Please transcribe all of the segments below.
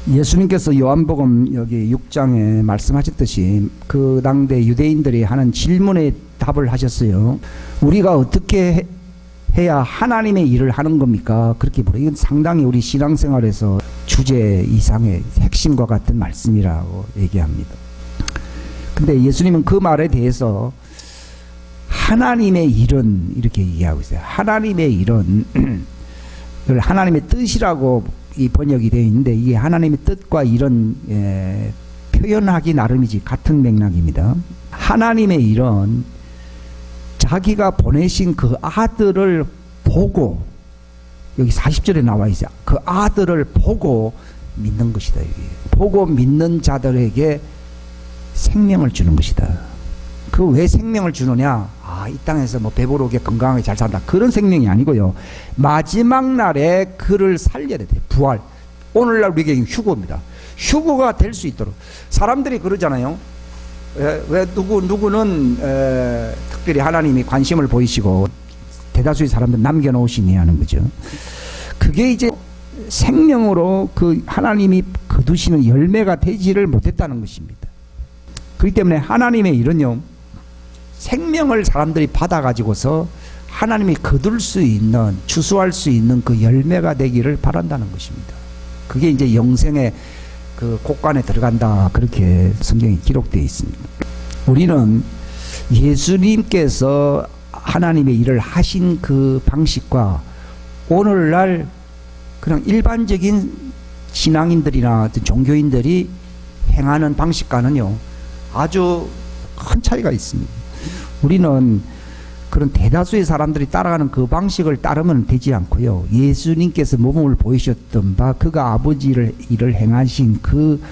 예수님께서 요한복음 여기 6장에 말씀하셨듯이 그 당대 유대인들이 하는 질문에 답을 하셨어요. 우리가 어떻게 해야 하나님의 일을 하는 겁니까? 그렇게 물어요. 이건 상당히 우리 신앙생활에서 주제 이상의 핵심과 같은 말씀이라고 얘기합니다. 근데 예수님은 그 말에 대해서 하나님의 일은 이렇게 얘기하고 있어요. 하나님의 일은 하나님의 뜻이라고 이 번역이 되어 있는데, 이게 하나님의 뜻과 일은 표현하기 나름이지 같은 맥락입니다. 하나님의 일은 자기가 보내신 그 아들을 보고, 여기 40절에 나와 있어요. 그 아들을 보고 믿는 것이다. 여기. 보고 믿는 자들에게 생명을 주는 것이다. 그 왜 생명을 주느냐? 이 땅에서 뭐 배부르게 건강하게 잘 산다, 그런 생명이 아니고요. 마지막 날에 그를 살려야 돼. 부활. 오늘날 우리에게 휴거입니다. 휴거가 될 수 있도록. 사람들이 그러잖아요. 왜 누구는 특별히 하나님이 관심을 보이시고 대다수의 사람들 남겨놓으시니 하는 거죠. 그게 이제 생명으로 그 하나님이 거두시는 열매가 되지를 못했다는 것입니다. 그렇기 때문에 하나님의 일은요, 생명을 사람들이 받아가지고서 하나님이 거둘 수 있는, 추수할 수 있는 그 열매가 되기를 바란다는 것입니다. 그게 이제 영생의 그 곳간에 들어간다, 그렇게 성경에 기록되어 있습니다. 우리는 예수님께서 하나님의 일을 하신 그 방식과 오늘날 그냥 일반적인 신앙인들이나 종교인들이 행하는 방식과는요, 아주 큰 차이가 있습니다. 우리는 그런 대다수의 사람들이 따라가는 그 방식을 따르면 되지 않고요, 예수님께서 모범을 보이셨던 바 그가 아버지를 일을 행하신 그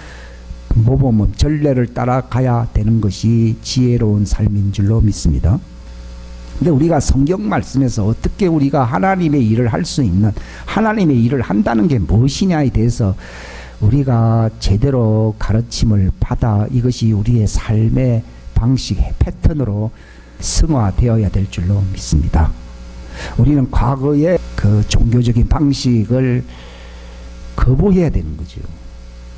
모범은 전례를 따라가야 되는 것이 지혜로운 삶인 줄로 믿습니다. 근데 우리가 성경 말씀에서 어떻게 우리가 하나님의 일을 할 수 있는, 하나님의 일을 한다는 게 무엇이냐에 대해서 우리가 제대로 가르침을 받아 이것이 우리의 삶의 방식, 패턴으로 승화되어야 될 줄로 믿습니다. 우리는 과거의 그 종교적인 방식을 거부해야 되는 거죠.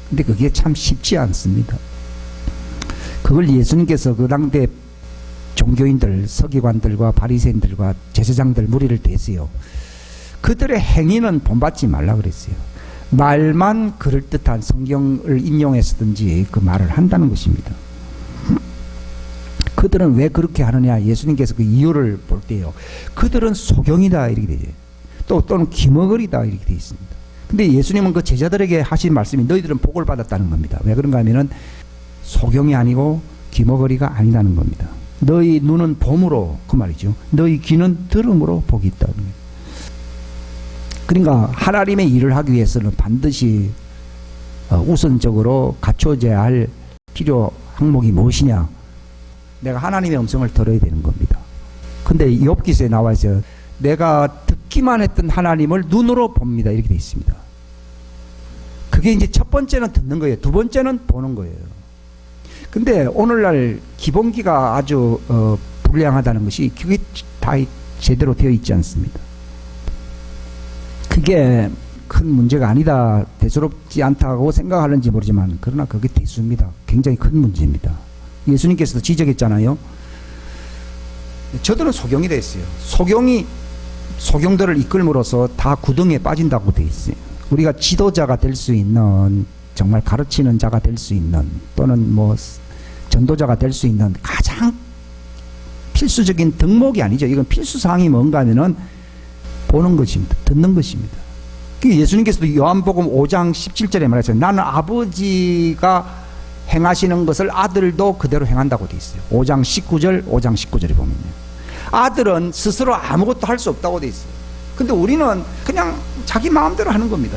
근데 그게 참 쉽지 않습니다. 그걸 예수님께서 그 당대 종교인들, 서기관들과 바리새인들과 제사장들 무리를 대세요. 그들의 행위는 본받지 말라 그랬어요. 말만 그럴듯한 성경을 인용해서든지 그 말을 한다는 것입니다. 그들은 왜 그렇게 하느냐, 예수님께서 그 이유를 볼 때요, 그들은 소경이다 이렇게 되죠. 또는 기머거리다 이렇게 되어 있습니다. 근데 예수님은 그 제자들에게 하신 말씀이 너희들은 복을 받았다는 겁니다. 왜 그런가 하면은 소경이 아니고 기머거리가 아니라는 겁니다. 너희 눈은 봄으로, 그 말이죠, 너희 귀는 들음으로 복이 있다. 그러니까 하나님의 일을 하기 위해서는 반드시 우선적으로 갖춰져야 할 필요 항목이 무엇이냐? 내가 하나님의 음성을 들어야 되는 겁니다. 근데 욥기서에 나와 있어요. 내가 듣기만 했던 하나님을 눈으로 봅니다, 이렇게 되어 있습니다. 그게 이제 첫 번째는 듣는 거예요. 두 번째는 보는 거예요. 근데 오늘날 기본기가 아주 불량하다는 것이, 그게 다 제대로 되어 있지 않습니다. 그게 큰 문제가 아니다, 대수롭지 않다고 생각하는지 모르지만, 그러나 그게 대수입니다. 굉장히 큰 문제입니다. 예수님께서도 지적했잖아요. 저들은 소경이 됐어요. 소경들을 이끌므로써 다 구덩이에 빠진다고 되어 있어요. 우리가 지도자가 될 수 있는, 정말 가르치는 자가 될 수 있는, 또는 뭐 전도자가 될 수 있는 가장 필수적인 덕목이 아니죠. 이건 필수사항이 뭔가 하면은 보는 것입니다. 듣는 것입니다. 예수님께서도 요한복음 5장 17절에 말했어요. 나는 아버지가 행하시는 것을 아들도 그대로 행한다고 되어 있어요. 5장 19절에 보면요. 아들은 스스로 아무것도 할 수 없다고 되어 있어요. 근데 우리는 그냥 자기 마음대로 하는 겁니다.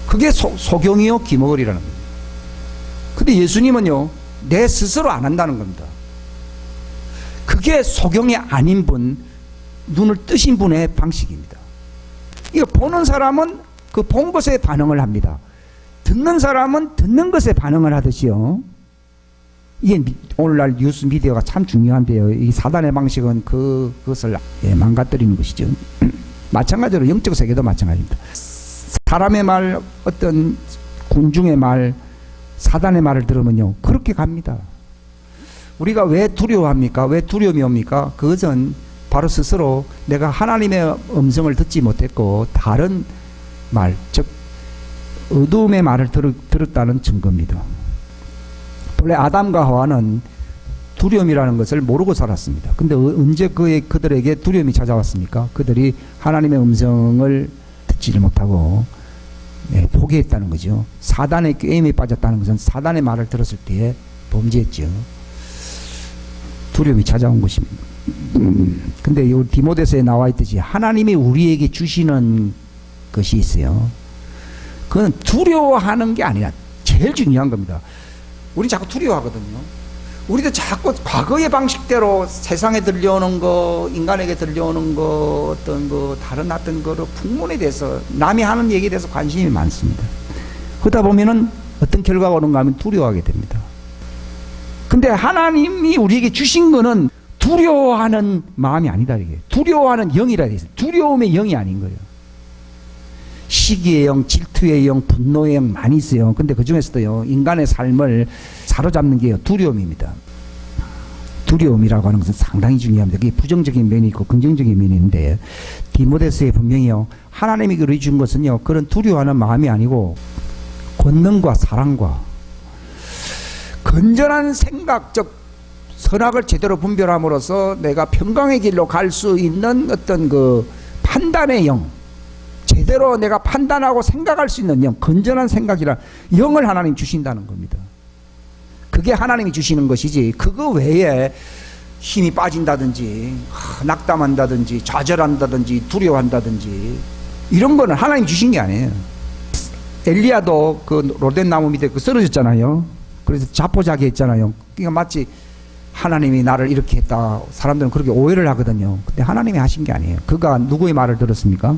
그게 소경이요 기머거리라는 겁니다. 근데 예수님은요, 내 스스로 안 한다는 겁니다. 그게 소경이 아닌 분, 눈을 뜨신 분의 방식입니다. 이거 보는 사람은 그 본 것에 반응을 합니다. 듣는 사람은 듣는 것에 반응을 하듯이요. 이게 오늘날 뉴스 미디어가 참 중요한데요. 이 사단의 방식은 그것을 망가뜨리는 것이죠. 마찬가지로 영적 세계도 마찬가지입니다. 사람의 말, 어떤 군중의 말, 사단의 말을 들으면요, 그렇게 갑니다. 우리가 왜 두려워합니까? 왜 두려움이 옵니까? 그것은 바로 스스로 내가 하나님의 음성을 듣지 못했고 다른 말, 즉 어두움의 말을 들었다는 증거입니다. 본래 아담과 하와는 두려움이라는 것을 모르고 살았습니다. 근데 언제 그들에게 두려움이 찾아왔습니까? 그들이 하나님의 음성을 듣지를 못하고 포기했다는 거죠. 사단의 게임에 빠졌다는 것은 사단의 말을 들었을 때에 범죄했죠. 두려움이 찾아온 것입니다. 근데 이 디모데서에 나와 있듯이 하나님이 우리에게 주시는 것이 있어요. 그건 두려워하는 게 아니라 제일 중요한 겁니다. 우리 자꾸 두려워하거든요. 우리도 자꾸 과거의 방식대로 세상에 들려오는 거, 인간에게 들려오는 거, 어떤 거, 다른 어떤 거로 풍문에 대해서, 남이 하는 얘기에 대해서 관심이 많습니다. 그러다 보면은 어떤 결과가 오는가 하면 두려워하게 됩니다. 근데 하나님이 우리에게 주신 거는 두려워하는 마음이 아니다, 이게. 두려워하는 영이라 돼 있어요. 두려움의 영이 아닌 거예요. 시기의 영, 질투의 영, 분노의 영 많이 있어요. 근데 그 중에서도요, 인간의 삶을 사로잡는 게요, 두려움입니다. 두려움이라고 하는 것은 상당히 중요합니다. 그게 부정적인 면이 있고 긍정적인 면이 있는데, 디모데서에 분명히요, 하나님이 우리 준 것은요, 그런 두려워하는 마음이 아니고 권능과 사랑과 건전한 생각, 즉 선악을 제대로 분별함으로써 내가 평강의 길로 갈 수 있는 어떤 그 판단의 영, 제대로 내가 판단하고 생각할 수 있는 영, 건전한 생각이라 영을 하나님 주신다는 겁니다. 그게 하나님이 주시는 것이지, 그거 외에 힘이 빠진다든지 낙담한다든지 좌절한다든지 두려워한다든지 이런 거는 하나님 주신 게 아니에요. 엘리야도 그 로덴 나무 밑에 그 쓰러졌잖아요. 그래서 자포자기했잖아요. 그러니까 마치 하나님이 나를 이렇게 했다, 사람들은 그렇게 오해를 하거든요. 근데 하나님이 하신 게 아니에요. 그가 누구의 말을 들었습니까?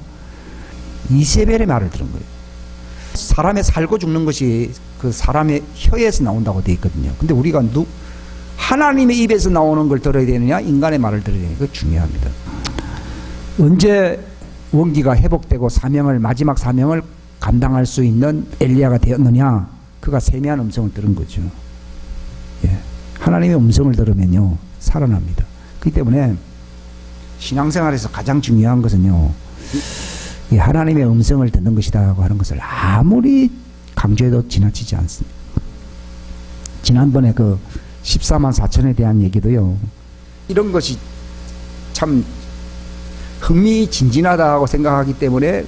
이세벨의 말을 들은 거예요. 사람의 살고 죽는 것이 그 사람의 혀에서 나온다고 되어 있거든요. 근데 우리가 하나님의 입에서 나오는 걸 들어야 되느냐, 인간의 말을 들어야 되느냐, 그거 중요합니다. 언제 원기가 회복되고 마지막 사명을 감당할 수 있는 엘리야가 되었느냐? 그가 세미한 음성을 들은 거죠. 예. 하나님의 음성을 들으면요, 살아납니다. 그렇기 때문에 신앙생활에서 가장 중요한 것은요, 이 하나님의 음성을 듣는 것이다라고 하는 것을 아무리 강조해도 지나치지 않습니다. 지난번에 그 14만 4천에 대한 얘기도요, 이런 것이 참 흥미진진하다고 생각하기 때문에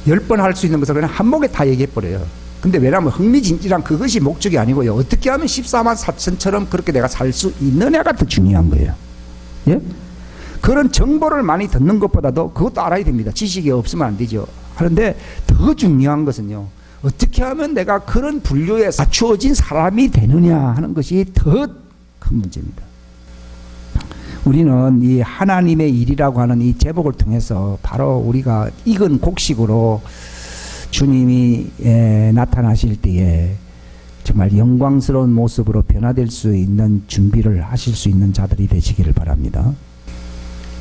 10번 할 수 있는 것을 그냥 한 목에 다 얘기해버려요. 근데 왜냐하면 흥미진진한 그것이 목적이 아니고요, 어떻게 하면 14만 4천처럼 그렇게 내가 살 수 있느냐가 더 중요한 거예요. 예? 그런 정보를 많이 듣는 것보다도 그것도 알아야 됩니다. 지식이 없으면 안 되죠. 그런데 더 중요한 것은요, 어떻게 하면 내가 그런 분류에 맞추어진 사람이 되느냐 하는 것이 더 큰 문제입니다. 우리는 이 하나님의 일이라고 하는 이 제복을 통해서 바로 우리가 익은 곡식으로 주님이 나타나실 때에 정말 영광스러운 모습으로 변화될 수 있는 준비를 하실 수 있는 자들이 되시기를 바랍니다.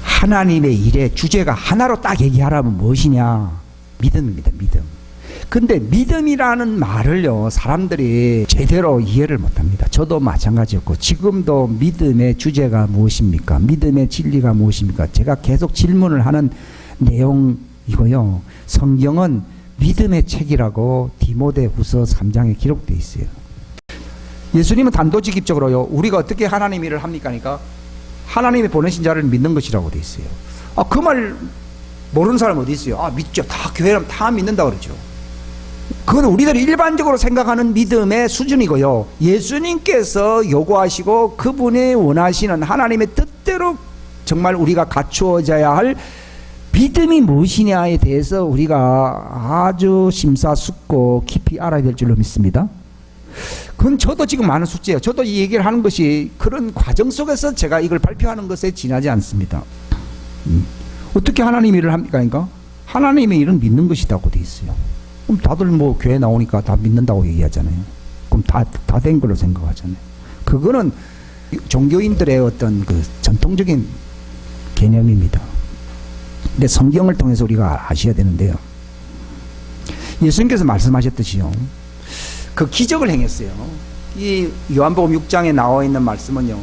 하나님의 일의 주제가 하나로 딱 얘기하라면 무엇이냐? 믿음입니다. 믿음. 근데 믿음이라는 말을요, 사람들이 제대로 이해를 못합니다. 저도 마찬가지였고, 지금도 믿음의 주제가 무엇입니까? 믿음의 진리가 무엇입니까? 제가 계속 질문을 하는 내용이고요. 성경은 믿음의 책이라고 디모데후서 3장에 기록되어 있어요. 예수님은 단도직입적으로요, 우리가 어떻게 하나님 일을 합니까? 그러니까 하나님이 보내신 자를 믿는 것이라고 되어 있어요. 그 말 모르는 사람 어디 있어요? 믿죠. 다 교회라면 다 믿는다 그러죠. 그건 우리들이 일반적으로 생각하는 믿음의 수준이고요, 예수님께서 요구하시고 그분이 원하시는 하나님의 뜻대로 정말 우리가 갖추어져야 할 믿음이 무엇이냐에 대해서 우리가 아주 심사숙고 깊이 알아야 될 줄로 믿습니다. 그건 저도 지금 많은 숙제예요. 저도 이 얘기를 하는 것이 그런 과정 속에서 제가 이걸 발표하는 것에 지나지 않습니다. 어떻게 하나님 일을 합니까? 그러니까 하나님의 일은 믿는 것이라고 돼 있어요. 그럼 다들 뭐 교회 나오니까 다 믿는다고 얘기하잖아요. 그럼 다 된 걸로 생각하잖아요. 그거는 종교인들의 어떤 그 전통적인 개념입니다. 근데 성경을 통해서 우리가 아셔야 되는데요, 예수님께서 말씀하셨듯이요, 그 기적을 행했어요. 이 요한복음 6장에 나와 있는 말씀은요,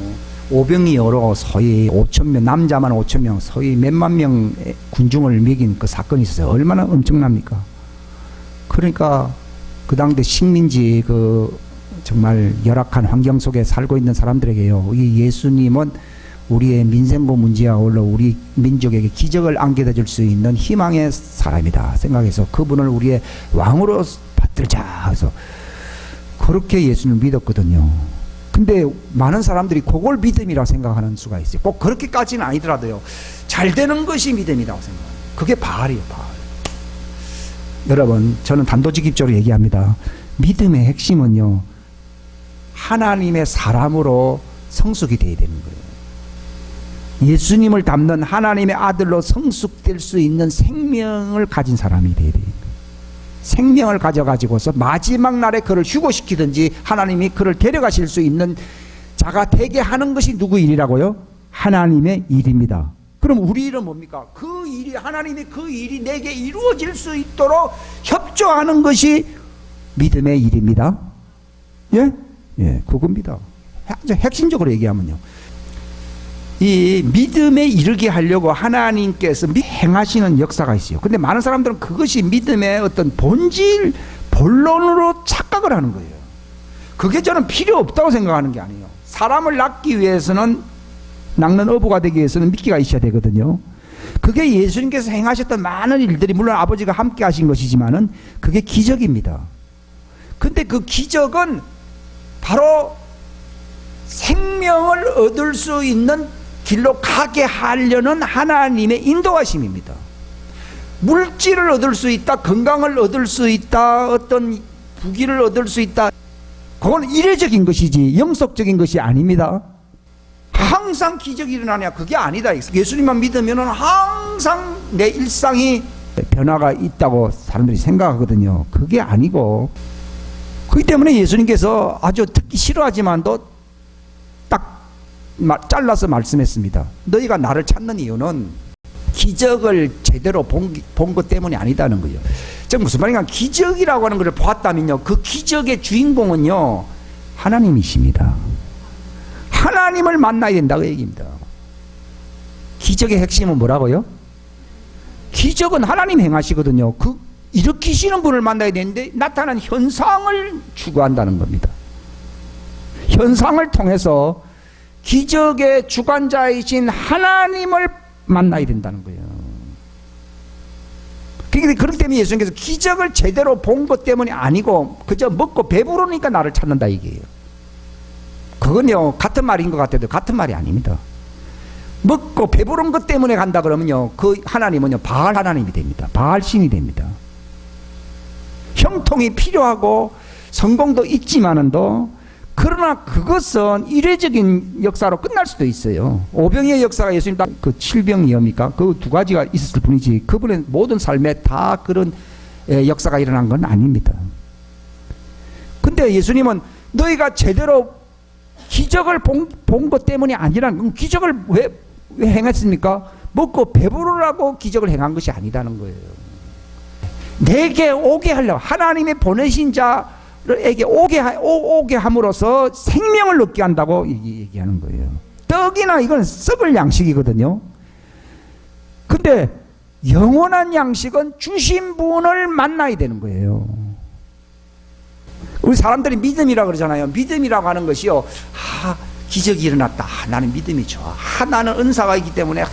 오병이 여러 서히 5,000명, 남자만 5,000명, 서히 몇만 명의 군중을 먹인 그 사건이 있었어요. 얼마나 엄청납니까? 그러니까 그 당대 식민지 그 정말 열악한 환경 속에 살고 있는 사람들에게요, 이 예수님은 우리의 민생고 문제와 아울러 우리 민족에게 기적을 안겨다 줄 수 있는 희망의 사람이다 생각해서 그분을 우리의 왕으로 받들자 해서 그렇게 예수님을 믿었거든요. 근데 많은 사람들이 그걸 믿음이라고 생각하는 수가 있어요. 꼭 그렇게까지는 아니더라도요, 잘 되는 것이 믿음이라고 생각해요. 그게 바알이에요, 바알. 여러분, 저는 단도직입적으로 얘기합니다. 믿음의 핵심은요, 하나님의 사람으로 성숙이 되어야 되는 거예요. 예수님을 닮는 하나님의 아들로 성숙될 수 있는 생명을 가진 사람이 되어야 돼요. 생명을 가져가지고서 마지막 날에 그를 휴고시키든지 하나님이 그를 데려가실 수 있는 자가 되게 하는 것이 누구 일이라고요? 하나님의 일입니다. 그럼 우리 일은 뭡니까? 그 일이, 하나님이 그 일이 내게 이루어질 수 있도록 협조하는 것이 믿음의 일입니다. 예? 예, 그겁니다. 아주 핵심적으로 얘기하면요, 이 믿음에 이르게 하려고 하나님께서 행하시는 역사가 있어요. 근데 많은 사람들은 그것이 믿음의 어떤 본질, 본론으로 착각을 하는 거예요. 그게 저는 필요 없다고 생각하는 게 아니에요. 사람을 낳기 위해서는, 낳는 어부가 되기 위해서는 미끼가 있어야 되거든요. 그게 예수님께서 행하셨던 많은 일들이, 물론 아버지가 함께 하신 것이지만은 그게 기적입니다. 근데 그 기적은 바로 생명을 얻을 수 있는 길로 가게 하려는 하나님의 인도하심입니다. 물질을 얻을 수 있다, 건강을 얻을 수 있다, 어떤 부귀를 얻을 수 있다, 그건 이례적인 것이지 영속적인 것이 아닙니다. 항상 기적이 일어나냐, 그게 아니다. 예수님만 믿으면 항상 내 일상이 변화가 있다고 사람들이 생각하거든요. 그게 아니고, 그렇기 때문에 예수님께서 아주 듣기 싫어하지만도 딱 잘라서 말씀했습니다. 너희가 나를 찾는 이유는 기적을 제대로 본 것 때문이 아니다는 거예요. 즉 무슨 말인가, 기적이라고 하는 것을 보았다면요, 그 기적의 주인공은요, 하나님이십니다. 하나님을 만나야 된다고 얘기입니다. 기적의 핵심은 뭐라고요? 기적은 하나님 행하시거든요. 그 일으키시는 분을 만나야 되는데 나타난 현상을 추구한다는 겁니다. 현상을 통해서 기적의 주관자이신 하나님을 만나야 된다는 거예요. 그렇기 때문에 예수님께서 기적을 제대로 본 것 때문이 아니고 그저 먹고 배부르니까 나를 찾는다 이게요. 그건요, 같은 말인 것 같아도 같은 말이 아닙니다. 먹고 배부른 것 때문에 간다 그러면요, 그 하나님은요, 바알 하나님이 됩니다. 바알 신이 됩니다. 형통이 필요하고 성공도 있지만은도, 그러나 그것은 이례적인 역사로 끝날 수도 있어요. 오병이의 역사가 예수님 딱 그 7병이옵니까? 그 두 가지가 있었을 뿐이지 그분의 모든 삶에 다 그런 역사가 일어난 건 아닙니다. 근데 예수님은 너희가 제대로 기적을 본 것 때문이 아니라, 그럼 기적을 왜 행했습니까? 먹고 배부르라고 기적을 행한 것이 아니다는 거예요. 내게 오게 하려고, 하나님의 보내신 자에게 오게 함으로써 생명을 얻게 한다고 얘기하는 거예요. 떡이나 이건 썩을 양식이거든요. 근데 영원한 양식은 주신 분을 만나야 되는 거예요. 우리 사람들이 믿음이라고 그러잖아요. 믿음이라고 하는 것이요, 기적이 일어났다, 나는 믿음이 좋아, 나는 은사가 있기 때문에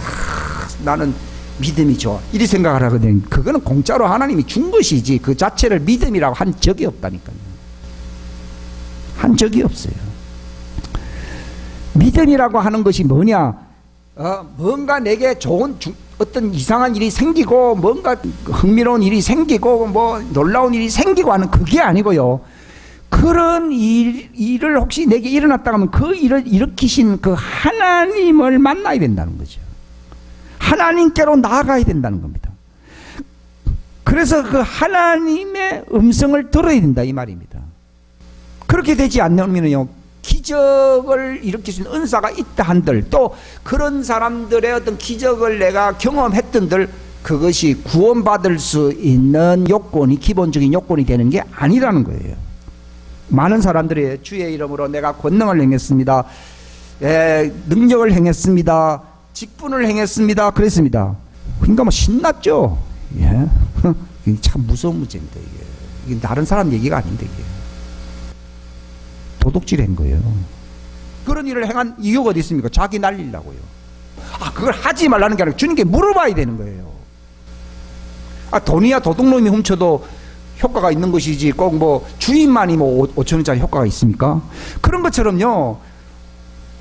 나는 믿음이 좋아, 이리 생각을 하거든요. 그거는 공짜로 하나님이 준 것이지 그 자체를 믿음이라고 한 적이 없다니까요. 한 적이 없어요. 믿음이라고 하는 것이 뭐냐, 뭔가 내게 좋은 어떤 이상한 일이 생기고, 뭔가 흥미로운 일이 생기고, 뭐 놀라운 일이 생기고 하는 그게 아니고요, 그런 일을 혹시 내게 일어났다 하면 그 일을 일으키신 그 하나님을 만나야 된다는 거죠. 하나님께로 나아가야 된다는 겁니다. 그래서 그 하나님의 음성을 들어야 된다 이 말입니다. 그렇게 되지 않으면요, 기적을 일으킬 수 있는 은사가 있다 한들, 또 그런 사람들의 어떤 기적을 내가 경험했던들, 그것이 구원받을 수 있는 요건이, 기본적인 요건이 되는 게 아니라는 거예요. 많은 사람들이 주의 이름으로 내가 권능을 행했습니다. 능력을 행했습니다. 직분을 행했습니다. 그랬습니다. 그러니까 뭐 신났죠. 예. 이게 참 무서운 문제입니다. 이게 다른 사람 얘기가 아닌데 이게 도둑질한 거예요. 그런 일을 행한 이유가 어디 있습니까? 자기 날리려고요. 그걸 하지 말라는 게 아니라 주님께 물어봐야 되는 거예요. 돈이야 도둑놈이 훔쳐도 효과가 있는 것이지 꼭 뭐 주인만이 뭐 5,000원짜리 효과가 있습니까? 그런 것처럼요.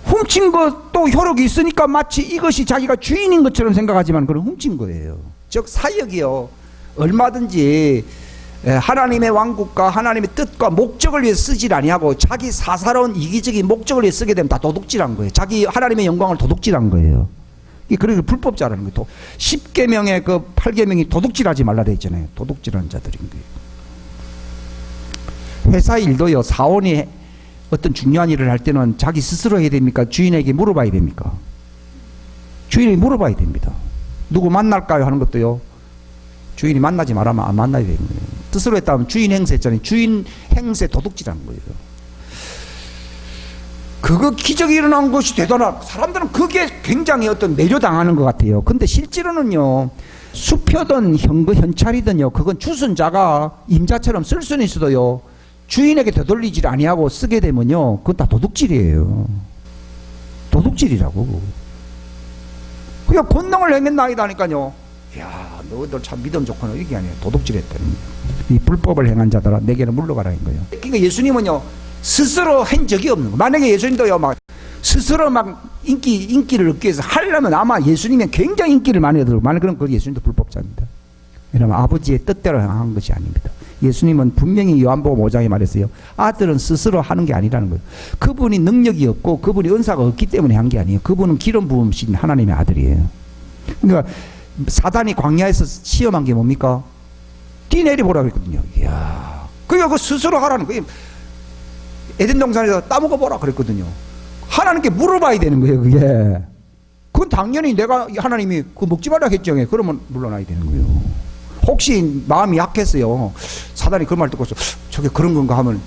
훔친 것도 효력이 있으니까 마치 이것이 자기가 주인인 것처럼 생각하지만 그건 훔친 거예요. 즉 사역이요. 얼마든지 하나님의 왕국과 하나님의 뜻과 목적을 위해 쓰질 아니하고 자기 사사로운 이기적인 목적을 위해 쓰게 되면 다 도둑질한 거예요. 자기 하나님의 영광을 도둑질한 거예요. 그러니까 불법자라는 거예요. 10계명의 그 8계명이 도둑질하지 말라 돼 있잖아요. 도둑질하는 자들인 거예요. 회사 일도요. 사원이 어떤 중요한 일을 할 때는 자기 스스로 해야 됩니까? 주인에게 물어봐야 됩니까? 주인에게 물어봐야 됩니다. 누구 만날까요? 하는 것도요. 주인이 만나지 말하면 안 만나야 되는 거예요. 스스로 했다면 주인 행세 했잖아요. 주인 행세 도둑질하는 거예요. 그거 기적이 일어난 것이 대단한, 사람들은 그게 굉장히 어떤 매료당하는 것 같아요. 근데 실제로는요, 수표든 현찰이든요, 그건 주선자가 임자처럼 쓸 수는 있어도요, 주인에게 되돌리지 아니하고 쓰게 되면요, 그건 다 도둑질이에요. 도둑질이라고. 그냥 권능을 행했나이다 하니까요, 야, 너희들 참 믿음 좋구나. 이게 아니에요. 도둑질했다는 거예요. 이 불법을 행한 자들아, 내게는 물러가라는 거예요. 그러니까 예수님은요, 스스로 한 적이 없는 거예요. 만약에 예수님도요, 막 스스로 막 인기를 얻기 위해서 하려면 아마 예수님이 굉장히 인기를 많이 얻을, 만약 그럼 그 예수님도 불법자입니다. 왜냐하면 아버지의 뜻대로 한 것이 아닙니다. 예수님은 분명히 요한복음 5장에 말했어요. 아들은 스스로 하는 게 아니라는 거예요. 그분이 능력이 없고 그분이 은사가 없기 때문에 한 게 아니에요. 그분은 기름 부음신 하나님의 아들이에요. 그러니까 사단이 광야에서 시험한 게 뭡니까? 뛰내리 보라고 했거든요. 이야, 그거 스스로 하라는 거예요. 에덴 동산에서 따먹어 보라 그랬거든요. 하나님께 물어봐야 되는 거예요. 그게 그건 당연히 내가 하나님이 그 먹지 말라 했죠. 그러면 물러나야 되는 거예요. 혹시 마음이 약했어요. 사단이 그 말 듣고서 저게 그런 건가 하면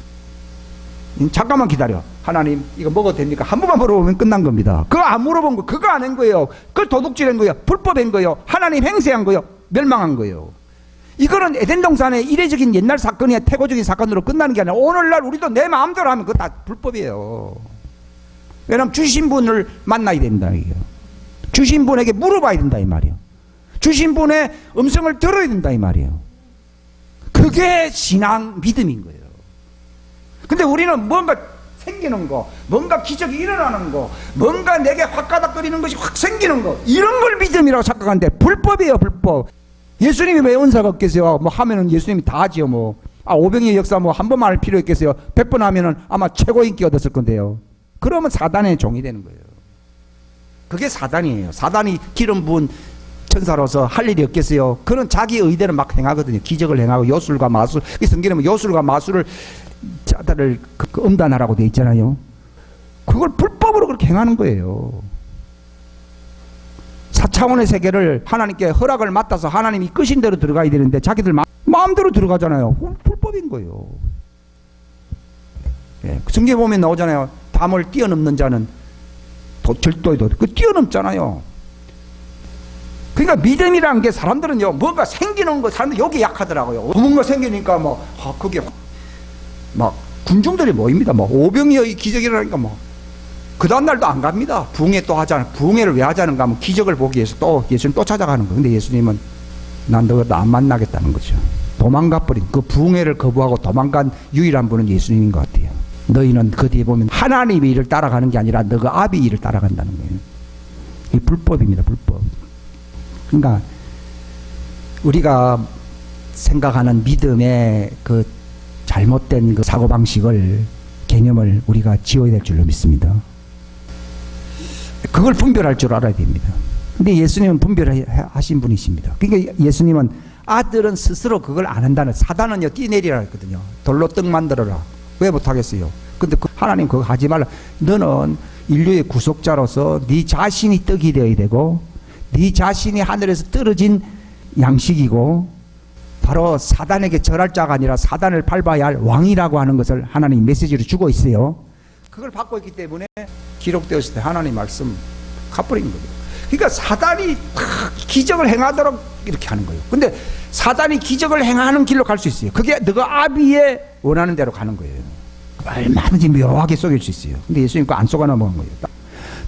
잠깐만 기다려. 하나님 이거 먹어도 됩니까? 한 번만 물어보면 끝난 겁니다. 그거 안 물어본 거, 그거 안 한 거예요. 그걸 도둑질한 거예요. 불법한 거예요. 하나님 행세한 거예요. 멸망한 거예요. 이거는 에덴 동산의 이례적인 옛날 사건이야, 태고적인 사건으로 끝나는 게 아니라 오늘날 우리도 내 마음대로 하면 그거 다 불법이에요. 왜냐하면 주신 분을 만나야 된다 이게요. 주신 분에게 물어봐야 된다 이 말이에요. 주신 분의 음성을 들어야 된다 이 말이에요. 그게 신앙 믿음인 거예요. 근데 우리는 뭔가 생기는 거, 뭔가 기적이 일어나는 거, 뭔가 내게 화가닥거리는 것이 확 생기는 거, 이런 걸 믿음이라고 착각하는데 불법이에요. 불법. 예수님이 왜 은사가 없겠어요? 뭐 하면은 예수님이 다 하지요. 뭐 오병이의 역사 뭐 한 번만 할 필요 있겠어요? 100번 하면은 아마 최고 인기 얻었을 건데요. 그러면 사단의 종이 되는 거예요. 그게 사단이에요. 사단이 기름 부은 천사로서 할 일이 없겠어요? 그런 자기 의대로 막 행하거든요. 기적을 행하고 요술과 마술. 성경에 보면 요술과 마술을 자들을 음단하라고 되어 있잖아요. 그걸 불법으로 그렇게 행하는 거예요. 4차원의 세계를 하나님께 허락을 맡아서 하나님이 끄신 대로 들어가야 되는데 자기들 마음대로 들어가잖아요. 불법인 거예요. 예, 성경에 보면 나오잖아요. 담을 뛰어넘는 자는 절도에도 그 뛰어넘잖아요. 그러니까 믿음이라는 게 사람들은요, 뭔가 생기는 거, 사람들 여기 약하더라고요. 뭔가 생기니까 뭐, 그게 막 군중들이 모입니다. 뭐 오병이의 기적이 일어나니까 뭐 그 다음날도 안 갑니다. 부흥회 또 하잖아요. 부흥회를 왜 하자는가 하면 기적을 보기 위해서 또 예수님 또 찾아가는 거예요. 근데 예수님은 난 너 안 만나겠다는 거죠. 도망가버린, 그 부흥회를 거부하고 도망간 유일한 분은 예수님인 것 같아요. 너희는 그 뒤에 보면 하나님의 일을 따라가는 게 아니라 너가 아비 일을 따라간다는 거예요. 이 불법입니다. 불법. 그러니까 우리가 생각하는 믿음의 그 잘못된 그 사고방식을, 개념을 우리가 지워야 될 줄로 믿습니다. 그걸 분별할 줄 알아야 됩니다. 근데 예수님은 분별하신 분이십니다. 그러니까 예수님은 아들은 스스로 그걸 안 한다는, 사단은요 뛰내리라 했거든요. 돌로 떡 만들어라. 왜 못하겠어요? 근데 하나님 그거 하지 말라. 너는 인류의 구속자로서 네 자신이 떡이 되어야 되고 네 자신이 하늘에서 떨어진 양식이고 바로 사단에게 절할 자가 아니라 사단을 밟아야 할 왕이라고 하는 것을 하나님 메시지로 주고 있어요. 그걸 받고 있기 때문에 기록되었을 때 하나님 말씀 갚버린 거예요. 그러니까 사단이 기적을 행하도록 이렇게 하는 거예요. 근데 사단이 기적을 행하는 길로 갈 수 있어요. 그게 너가 아비의 원하는 대로 가는 거예요. 얼마든지 묘하게 속일 수 있어요. 근데 예수님 거 안 속아 넘어간 거예요.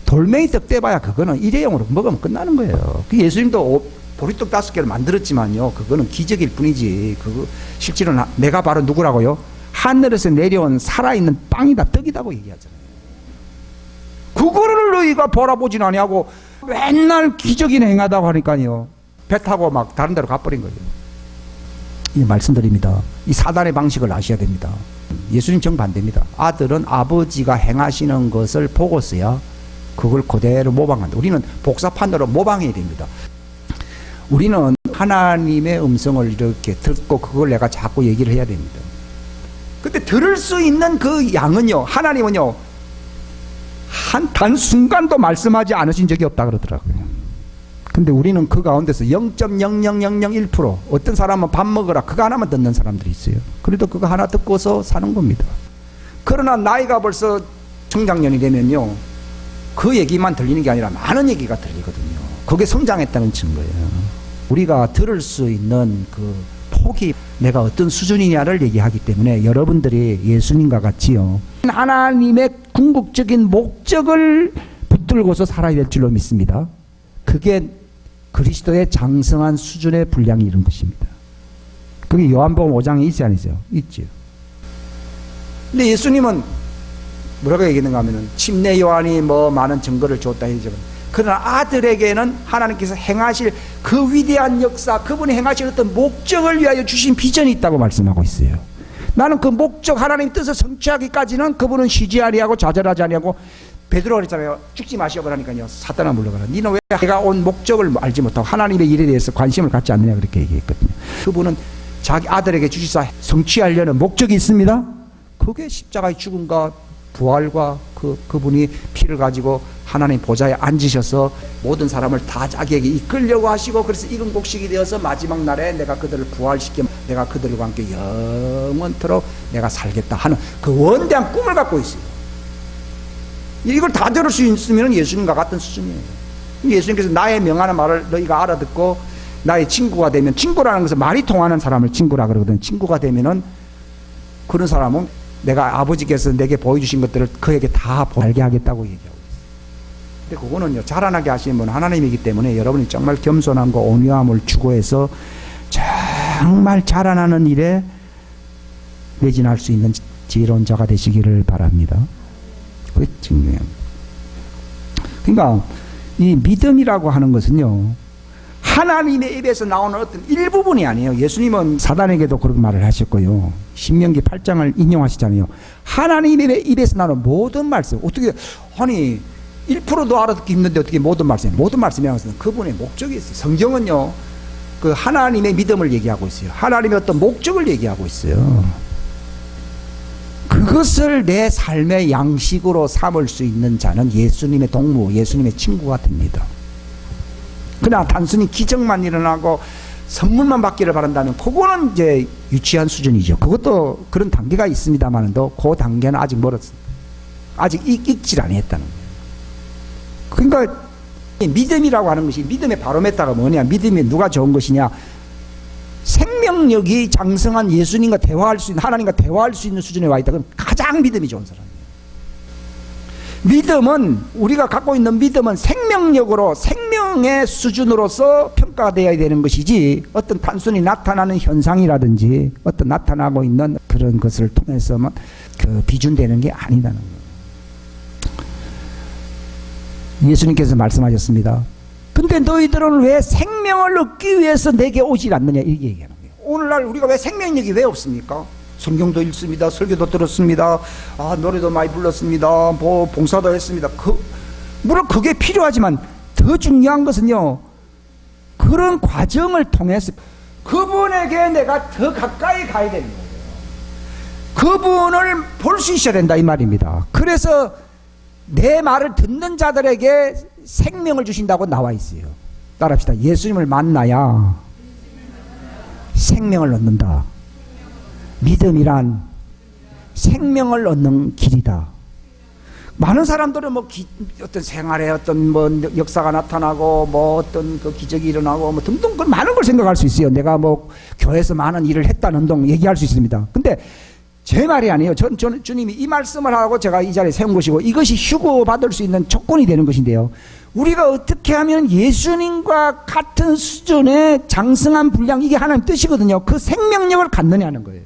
돌멩이 떡 떼봐야 그거는 일회용으로 먹으면 끝나는 거예요. 예수님도 보리떡 5개를 만들었지만요, 그거는 기적일 뿐이지. 그거 실제로는 내가 바로 누구라고요? 하늘에서 내려온 살아있는 빵이다, 떡이다고 얘기하잖아요. 그거를 너희가 바라보진 아니하고 맨날 기적이 행하다고 하니까요, 배 타고 막 다른 데로 가버린 거예요. 이 말씀드립니다. 이 사단의 방식을 아셔야 됩니다. 예수님 정반대입니다. 아들은 아버지가 행하시는 것을 보고서야 그걸 그대로 모방한다. 우리는 복사판으로 모방해야 됩니다. 우리는 하나님의 음성을 이렇게 듣고 그걸 내가 자꾸 얘기를 해야 됩니다. 근데 들을 수 있는 그 양은요, 하나님은요, 한 단 순간도 말씀하지 않으신 적이 없다 그러더라고요. 근데 우리는 그 가운데서 0.00001%, 어떤 사람은 밥 먹으라 그거 하나만 듣는 사람들이 있어요. 그래도 그거 하나 듣고서 사는 겁니다. 그러나 나이가 벌써 청장년이 되면요, 그 얘기만 들리는 게 아니라 많은 얘기가 들리거든요. 그게 성장했다는 증거예요. 우리가 들을 수 있는 그 폭이 내가 어떤 수준이냐를 얘기하기 때문에 여러분들이 예수님과 같이요, 하나님의 궁극적인 목적을 붙들고서 살아야 될 줄로 믿습니다. 그게 그리스도의 장성한 수준의 분량이 이런 것입니다. 그게 요한복음 5장에 있어야 안 있어요? 있죠. 근데 예수님은 뭐라고 얘기했는가 하면은 침례 요한이 뭐 많은 증거를 줬다 했지만, 그러나 아들에게는 하나님께서 행하실 그 위대한 역사, 그분이 행하실 어떤 목적을 위하여 주신 비전이 있다고 말씀하고 있어요. 나는 그 목적, 하나님 뜻을 성취하기까지는 그분은 쉬지 아니하고 좌절하지 아니하고, 베드로가 그랬잖아요. 죽지 마시오 그러니까요, 사단아 물러가라. 니는 왜 내가 온 목적을 알지 못하고 하나님의 일에 대해서 관심을 갖지 않느냐 그렇게 얘기했거든요. 그분은 자기 아들에게 주시사 성취하려는 목적이 있습니다. 그게 십자가의 죽음과 부활과 그분이 피를 가지고 하나님 보좌에 앉으셔서 모든 사람을 다 자기에게 이끌려고 하시고, 그래서 익은 곡식이 되어서 마지막 날에 내가 그들을 부활시켜 내가 그들과 함께 영원토록 내가 살겠다 하는 그 원대한 꿈을 갖고 있어요. 이걸 다 들을 수 있으면 예수님과 같은 수준이에요. 예수님께서 나의 명하는 말을 너희가 알아듣고 나의 친구가 되면, 친구라는 것은 말이 통하는 사람을 친구라 그러거든. 친구가 되면은 그런 사람은 내가 아버지께서 내게 보여주신 것들을 그에게 다 알게 하겠다고 얘기하고 있어요. 근데 그거는요, 자라나게 하시는 분은 하나님이기 때문에 여러분이 정말 겸손함과 온유함을 추구해서 정말 자라나는 일에 매진할 수 있는 지혜로운 자가 되시기를 바랍니다. 그게 중요해요. 그러니까 이 믿음이라고 하는 것은요, 하나님의 입에서 나오는 어떤 일부분이 아니에요. 예수님은 사단에게도 그런 말을 하셨고요, 신명기 8장을 인용하시잖아요. 하나님의 입에서 나오는 모든 말씀, 어떻게 아니 1%도 알아듣기 힘든데 어떻게 모든 말씀이에요? 모든 말씀이라는 것은 그분의 목적이 있어요. 성경은요, 그 하나님의 믿음을 얘기하고 있어요. 하나님의 어떤 목적을 얘기하고 있어요. 그것을 내 삶의 양식으로 삼을 수 있는 자는 예수님의 동무, 예수님의 친구가 됩니다. 그러나 단순히 기적만 일어나고 선물만 받기를 바란다면 그거는 이제 유치한 수준이죠. 그것도 그런 단계가 있습니다만도 그 단계는 아직 멀었습니다. 아직 익질 아니했다는 거예요. 그러니까 믿음이라고 하는 것이, 믿음의 바로메타가 뭐냐, 믿음이 누가 좋은 것이냐, 생명력이 장성한 예수님과 대화할 수 있는, 하나님과 대화할 수 있는 수준에 와 있다. 그럼 가장 믿음이 좋은 사람이에요. 믿음은, 우리가 갖고 있는 믿음은 생명력으로, 생명의 수준으로서 평가되어야 되는 것이지, 어떤 단순히 나타나는 현상이라든지 어떤 나타나고 있는 그런 것을 통해서만 그 비준되는 게 아니라는 거예요. 예수님께서 말씀하셨습니다. 근데 너희들은 왜 생명을 얻기 위해서 내게 오질 않느냐, 이렇게 얘기하는 거예요. 오늘날 우리가 왜 생명력이 왜 없습니까? 성경도 읽습니다. 설교도 들었습니다. 노래도 많이 불렀습니다. 뭐 봉사도 했습니다. 물론 그게 필요하지만 더 중요한 것은요, 그런 과정을 통해서 그분에게 내가 더 가까이 가야 되는 거예요. 그분을 볼 수 있어야 된다, 이 말입니다. 그래서 내 말을 듣는 자들에게 생명을 주신다고 나와 있어요. 따라합시다. 예수님을 만나야 생명을 얻는다. 믿음이란 생명을 얻는 길이다. 많은 사람들은 뭐 어떤 생활에 어떤 뭐 역사가 나타나고 뭐 어떤 그 기적이 일어나고 뭐 등등 그 많은 걸 생각할 수 있어요. 내가 뭐 교회에서 많은 일을 했다는 등 얘기할 수 있습니다. 근데 제 말이 아니에요. 저는 주님이 이 말씀을 하고 제가 이 자리에 세운 것이고 이것이 휴거받을 수 있는 조건이 되는 것인데요. 우리가 어떻게 하면 예수님과 같은 수준의 장성한 분량, 이게 하나님 뜻이거든요. 그 생명력을 갖느냐는 거예요.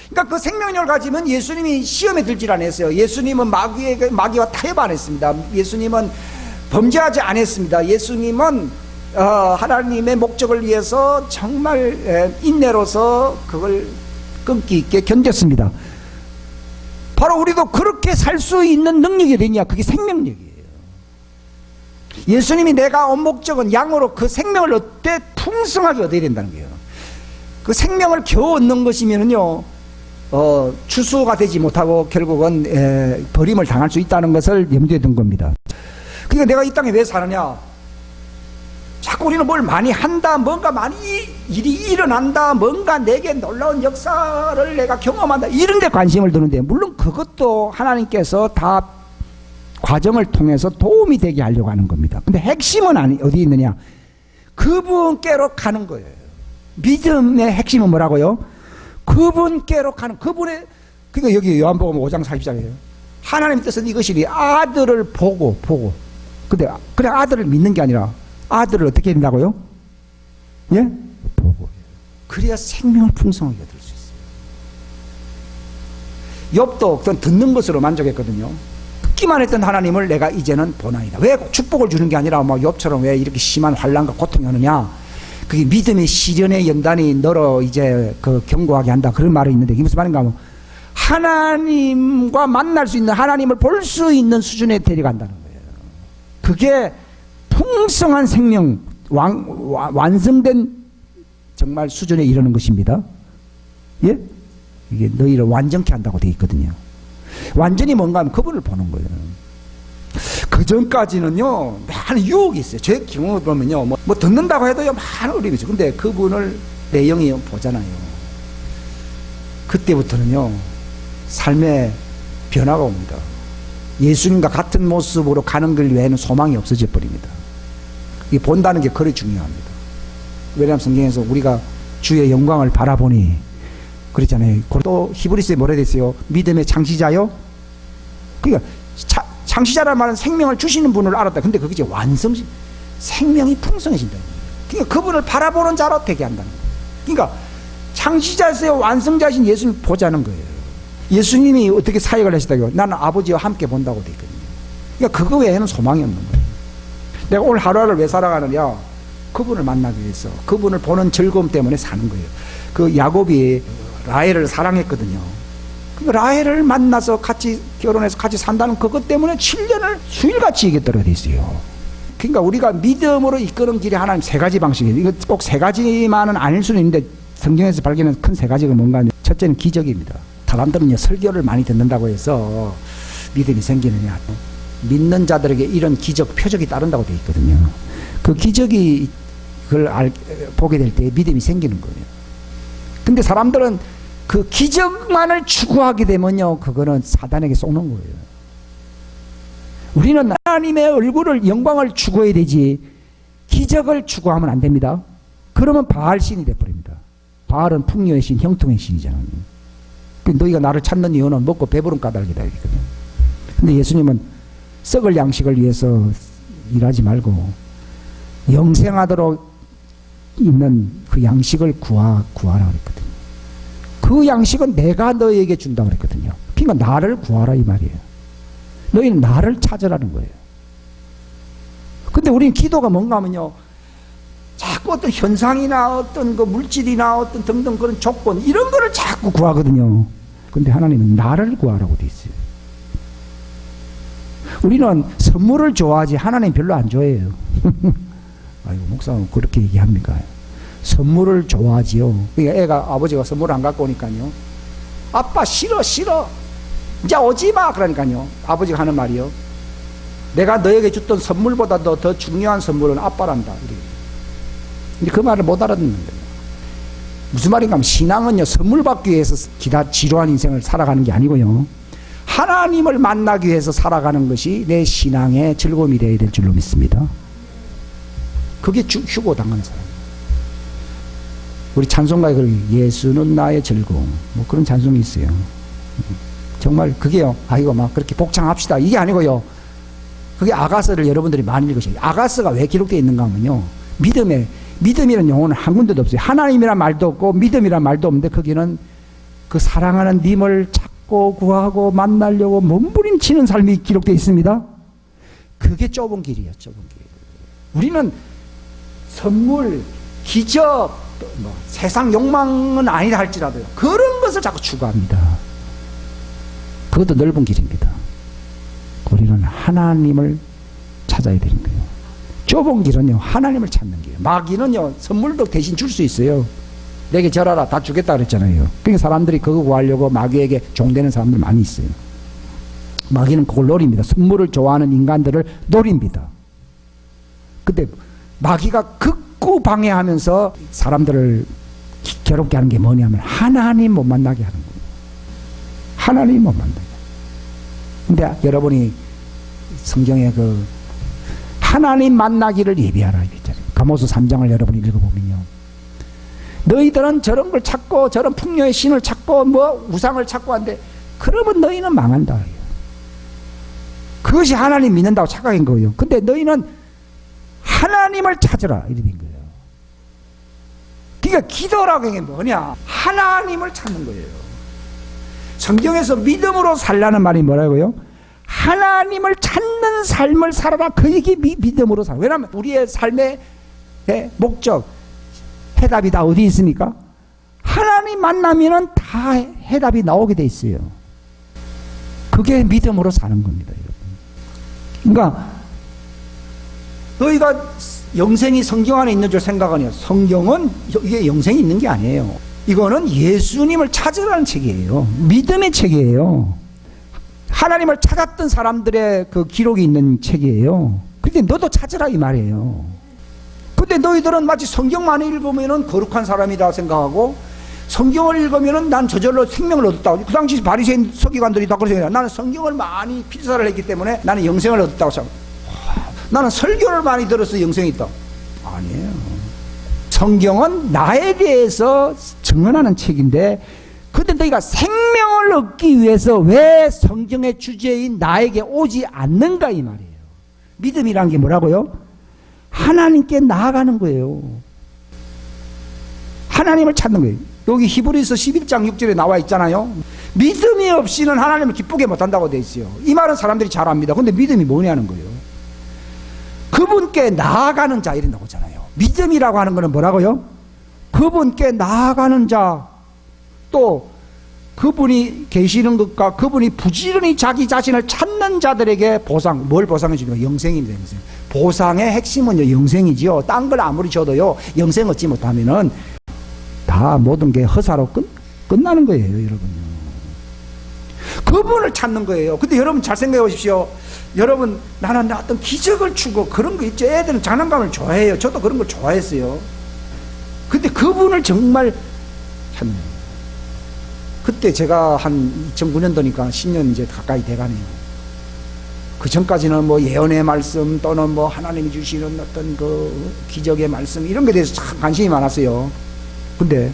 그러니까 그 생명력을 가지면 예수님이 시험에 들질 않았어요. 예수님은 마귀와 타협 안 했습니다. 예수님은 범죄하지 않았습니다. 예수님은 하나님의 목적을 위해서 정말 인내로서 그걸 끈기 있게 견뎠습니다. 바로 우리도 그렇게 살 수 있는 능력이 되냐? 그게 생명력이에요. 예수님이 내가 온 목적은 양으로 그 생명을 얻되 풍성하게 얻어야 된다는 거예요. 그 생명을 겨우 얻는 것이면요, 추수가 되지 못하고 결국은 버림을 당할 수 있다는 것을 염두에 둔 겁니다. 그러니까 내가 이 땅에 왜 사느냐? 자꾸 우리는 뭘 많이 한다, 뭔가 많이 일이 일어난다, 뭔가 내게 놀라운 역사를 내가 경험한다, 이런 데 관심을 두는데, 물론 그것도 하나님께서 다 과정을 통해서 도움이 되게 하려고 하는 겁니다. 근데 핵심은 어디 있느냐? 그분께로 가는 거예요. 믿음의 핵심은 뭐라고요? 그분께로 가는, 그분의, 그러니까 여기 요한복음 5장 40절이에요. 하나님 뜻은 이것이니 아들을 보고. 근데 그냥 아들을 믿는 게 아니라 아들을 어떻게 된다고요? 예? 보고. 그래야 생명을 풍성하게 얻을 수 있어요. 욥도 듣는 것으로 만족했거든요. 듣기만 했던 하나님을 내가 이제는 보나이다. 왜 축복을 주는 게 아니라 막 욥처럼 왜 이렇게 심한 환난과 고통이 오느냐? 그게 믿음의 시련의 연단이 너로 이제 그 견고하게 한다, 그런 말이 있는데, 이게 무슨 말인가 하면 하나님과 만날 수 있는, 하나님을 볼 수 있는 수준에 데려간다는 거예요. 그게 풍성한 생명, 완성된 정말 수준에 이르는 것입니다. 예? 이게 너희를 완전케 한다고 되어 있거든요. 완전히 뭔가 하면 그분을 보는 거예요. 그 전까지는요, 많은 유혹이 있어요. 제 경험을 보면요, 뭐 듣는다고 해도요, 많은 어려움이 있어요. 근데 그분을 내 영이 보잖아요. 그때부터는요, 삶의 변화가 옵니다. 예수님과 같은 모습으로 가는 길 외에는 소망이 없어져 버립니다. 이 본다는 게 그리 중요합니다. 왜냐하면 성경에서 우리가 주의 영광을 바라보니 그랬잖아요. 또 히브리서에 뭐라 되어 있어요? 믿음의 창시자요? 그러니까 창시자란 말은 생명을 주시는 분을 알았다. 근데 그게 이제 생명이 풍성해진다는 거예요. 그러니까 그분을 바라보는 자로 되게 한다는 거예요. 그러니까 창시자에서 완성자신 예수님 보자는 거예요. 예수님이 어떻게 사역을 하시다고요? 나는 아버지와 함께 본다고 되어 있거든요. 그러니까 그거 외에는 소망이 없는 거예요. 내가 오늘 하루하루를 왜 살아가느냐? 그분을 만나기 위해서, 그분을 보는 즐거움 때문에 사는 거예요. 그 야곱이 라헬을 사랑했거든요. 그 라헬을 만나서 같이 결혼해서 같이 산다는 그것 때문에 7년을 수일같이 이겼다고 되어 있어요. 그러니까 우리가 믿음으로 이끄는 길이 하나님 세 가지 방식이에요. 이거 꼭 세 가지만은 아닐 수는 있는데 성경에서 발견한 큰 세 가지가 뭔가 하면, 첫째는 기적입니다. 사람들은요, 설교를 많이 듣는다고 해서 믿음이 생기느냐? 믿는 자들에게 이런 기적, 표적이 따른다고 되어 있거든요. 그 기적이 그걸 보게 될 때 믿음이 생기는 거예요. 근데 사람들은 그 기적만을 추구하게 되면요, 그거는 사단에게 쏘는 거예요. 우리는 하나님의 얼굴을, 영광을 추구해야 되지 기적을 추구하면 안 됩니다. 그러면 바알 신이 되어버립니다. 바알은 풍요의 신, 형통의 신이잖아요. 너희가 나를 찾는 이유는 먹고 배부른 까닭이다. 근데 예수님은 썩을 양식을 위해서 일하지 말고 영생하도록 있는 그 양식을 구하라 그랬거든요. 그 양식은 내가 너에게 준다고 그랬거든요. 그러니까 나를 구하라 이 말이에요. 너희는 나를 찾으라는 거예요. 근데 우리는 기도가 뭔가 하면요, 자꾸 어떤 현상이나 어떤 그 물질이나 어떤 등등 그런 조건, 이런 거를 자꾸 구하거든요. 근데 하나님은 나를 구하라고 돼 있어요. 우리는 선물을 좋아하지 하나님 별로 안 좋아해요. 아이고, 목사는 그렇게 얘기합니까? 선물을 좋아하지요. 그러니까 애가, 아버지가 선물 안 갖고 오니까요, 아빠 싫어 이제 오지마 그러니까요, 아버지가 하는 말이요, 내가 너에게 줬던 선물보다 더, 더 중요한 선물은 아빠란다. 근데 그 말을 못 알아듣는 거예요. 무슨 말인가 하면 신앙은요, 선물 받기 위해서 지루한 인생을 살아가는 게 아니고요, 하나님을 만나기 위해서 살아가는 것이 내 신앙의 즐거움이 되어야 될 줄로 믿습니다. 그게 휴고 당하는 사람. 우리 찬송가에 예수는 나의 즐거움, 뭐 그런 찬송이 있어요. 정말 그게요, 아이고 막 그렇게 복창합시다 이게 아니고요, 그게 아가서를 여러분들이 많이 읽으셔요. 아가서가 왜 기록되어 있는가 하면요, 믿음이라는 용어는 한 군데도 없어요. 하나님이란 말도 없고 믿음이란 말도 없는데 거기는 그 사랑하는 님을 찾고 구하고 만나려고 몸부림치는 삶이 기록되어 있습니다. 그게 좁은 길이에요. 좁은 길. 우리는 선물, 기적, 뭐 세상 욕망은 아니다 할지라도요, 그런 것을 자꾸 추구합니다. 그것도 넓은 길입니다. 우리는 하나님을 찾아야 되는 거예요. 좁은 길은요, 하나님을 찾는 길이에요. 마귀는요, 선물도 대신 줄 수 있어요. 내게 절하라, 다 주겠다 그랬잖아요. 그러니까 사람들이 그거 구하려고 마귀에게 종되는 사람들 많이 있어요. 마귀는 그걸 노립니다. 선물을 좋아하는 인간들을 노립니다. 근데 마귀가 극구 방해하면서 사람들을 괴롭게 하는 게 뭐냐면 하나님 못 만나게 하는 거예요. 하나님 못 만나게. 근데 여러분이 성경에 그 하나님 만나기를 예비하라 이랬잖아요. 가모스 3장을 여러분이 읽어보면요, 너희들은 저런 걸 찾고 저런 풍요의 신을 찾고 뭐 우상을 찾고 한데 그러면 너희는 망한다. 그것이 하나님 믿는다고 착각한 거예요. 근데 너희는 하나님을 찾으라 이렇게 된 거예요. 그러니까 기도라고 하는 게 뭐냐, 하나님을 찾는 거예요. 성경에서 믿음으로 살라는 말이 뭐라고요? 하나님을 찾는 삶을 살아라. 그 얘기 믿음으로 살아. 왜냐하면 우리의 삶의 목적, 해답이 다 어디 있습니까? 하나님 만나면은 다 해답이 나오게 돼 있어요. 그게 믿음으로 사는 겁니다, 여러분. 그러니까 너희가 영생이 성경 안에 있는 줄 생각하냐? 성경은 이게 영생이 있는 게 아니에요. 이거는 예수님을 찾으라는 책이에요. 믿음의 책이에요. 하나님을 찾았던 사람들의 그 기록이 있는 책이에요. 근데 너도 찾으라 이 말이에요. 근데 너희들은 마치 성경만 읽으면은 거룩한 사람이다 생각하고, 성경을 읽으면은 난 저절로 생명을 얻었다고. 그 당시 바리새인 서기관들이 다 그렇게 생각해요. 나는 성경을 많이 필사를 했기 때문에 나는 영생을 얻었다고 생각해요. 나는 설교를 많이 들어서 영생이 있다. 아니에요. 성경은 나에 대해서 증언하는 책인데, 근데 너희가 생명을 얻기 위해서 왜 성경의 주제인 나에게 오지 않는가 이 말이에요. 믿음이란 게 뭐라고요? 하나님께 나아가는 거예요. 하나님을 찾는 거예요. 여기 히브리서 11장 6절에 나와 있잖아요. 믿음이 없이는 하나님을 기쁘게 못한다고 돼 있어요. 이 말은 사람들이 잘 압니다. 근데 믿음이 뭐냐는 거예요. 그분께 나아가는 자 이런 나오잖아요. 믿음이라고 하는 거는 뭐라고요? 그분께 나아가는 자, 또 그분이 계시는 것과 그분이 부지런히 자기 자신을 찾는 자들에게 보상, 뭘 보상해 주는 거예요? 영생입니다. 영생. 보상의 핵심은요, 영생이지요. 딴 걸 아무리 줘도요, 영생 얻지 못하면은 다 모든 게 허사로 끝나는 거예요, 여러분요. 그분을 찾는 거예요. 근데 여러분 잘 생각해 보십시오. 여러분, 나는 어떤 기적을 추고 그런 거 있죠. 애들은 장난감을 좋아해요. 저도 그런 걸 좋아했어요. 근데 그분을 정말 찾는 거예요. 그때 제가 한 2009년도니까 10년 이제 가까이 돼가네요. 그 전까지는 뭐 예언의 말씀 또는 뭐 하나님이 주시는 어떤 그 기적의 말씀 이런 것에 대해서 참 관심이 많았어요. 근데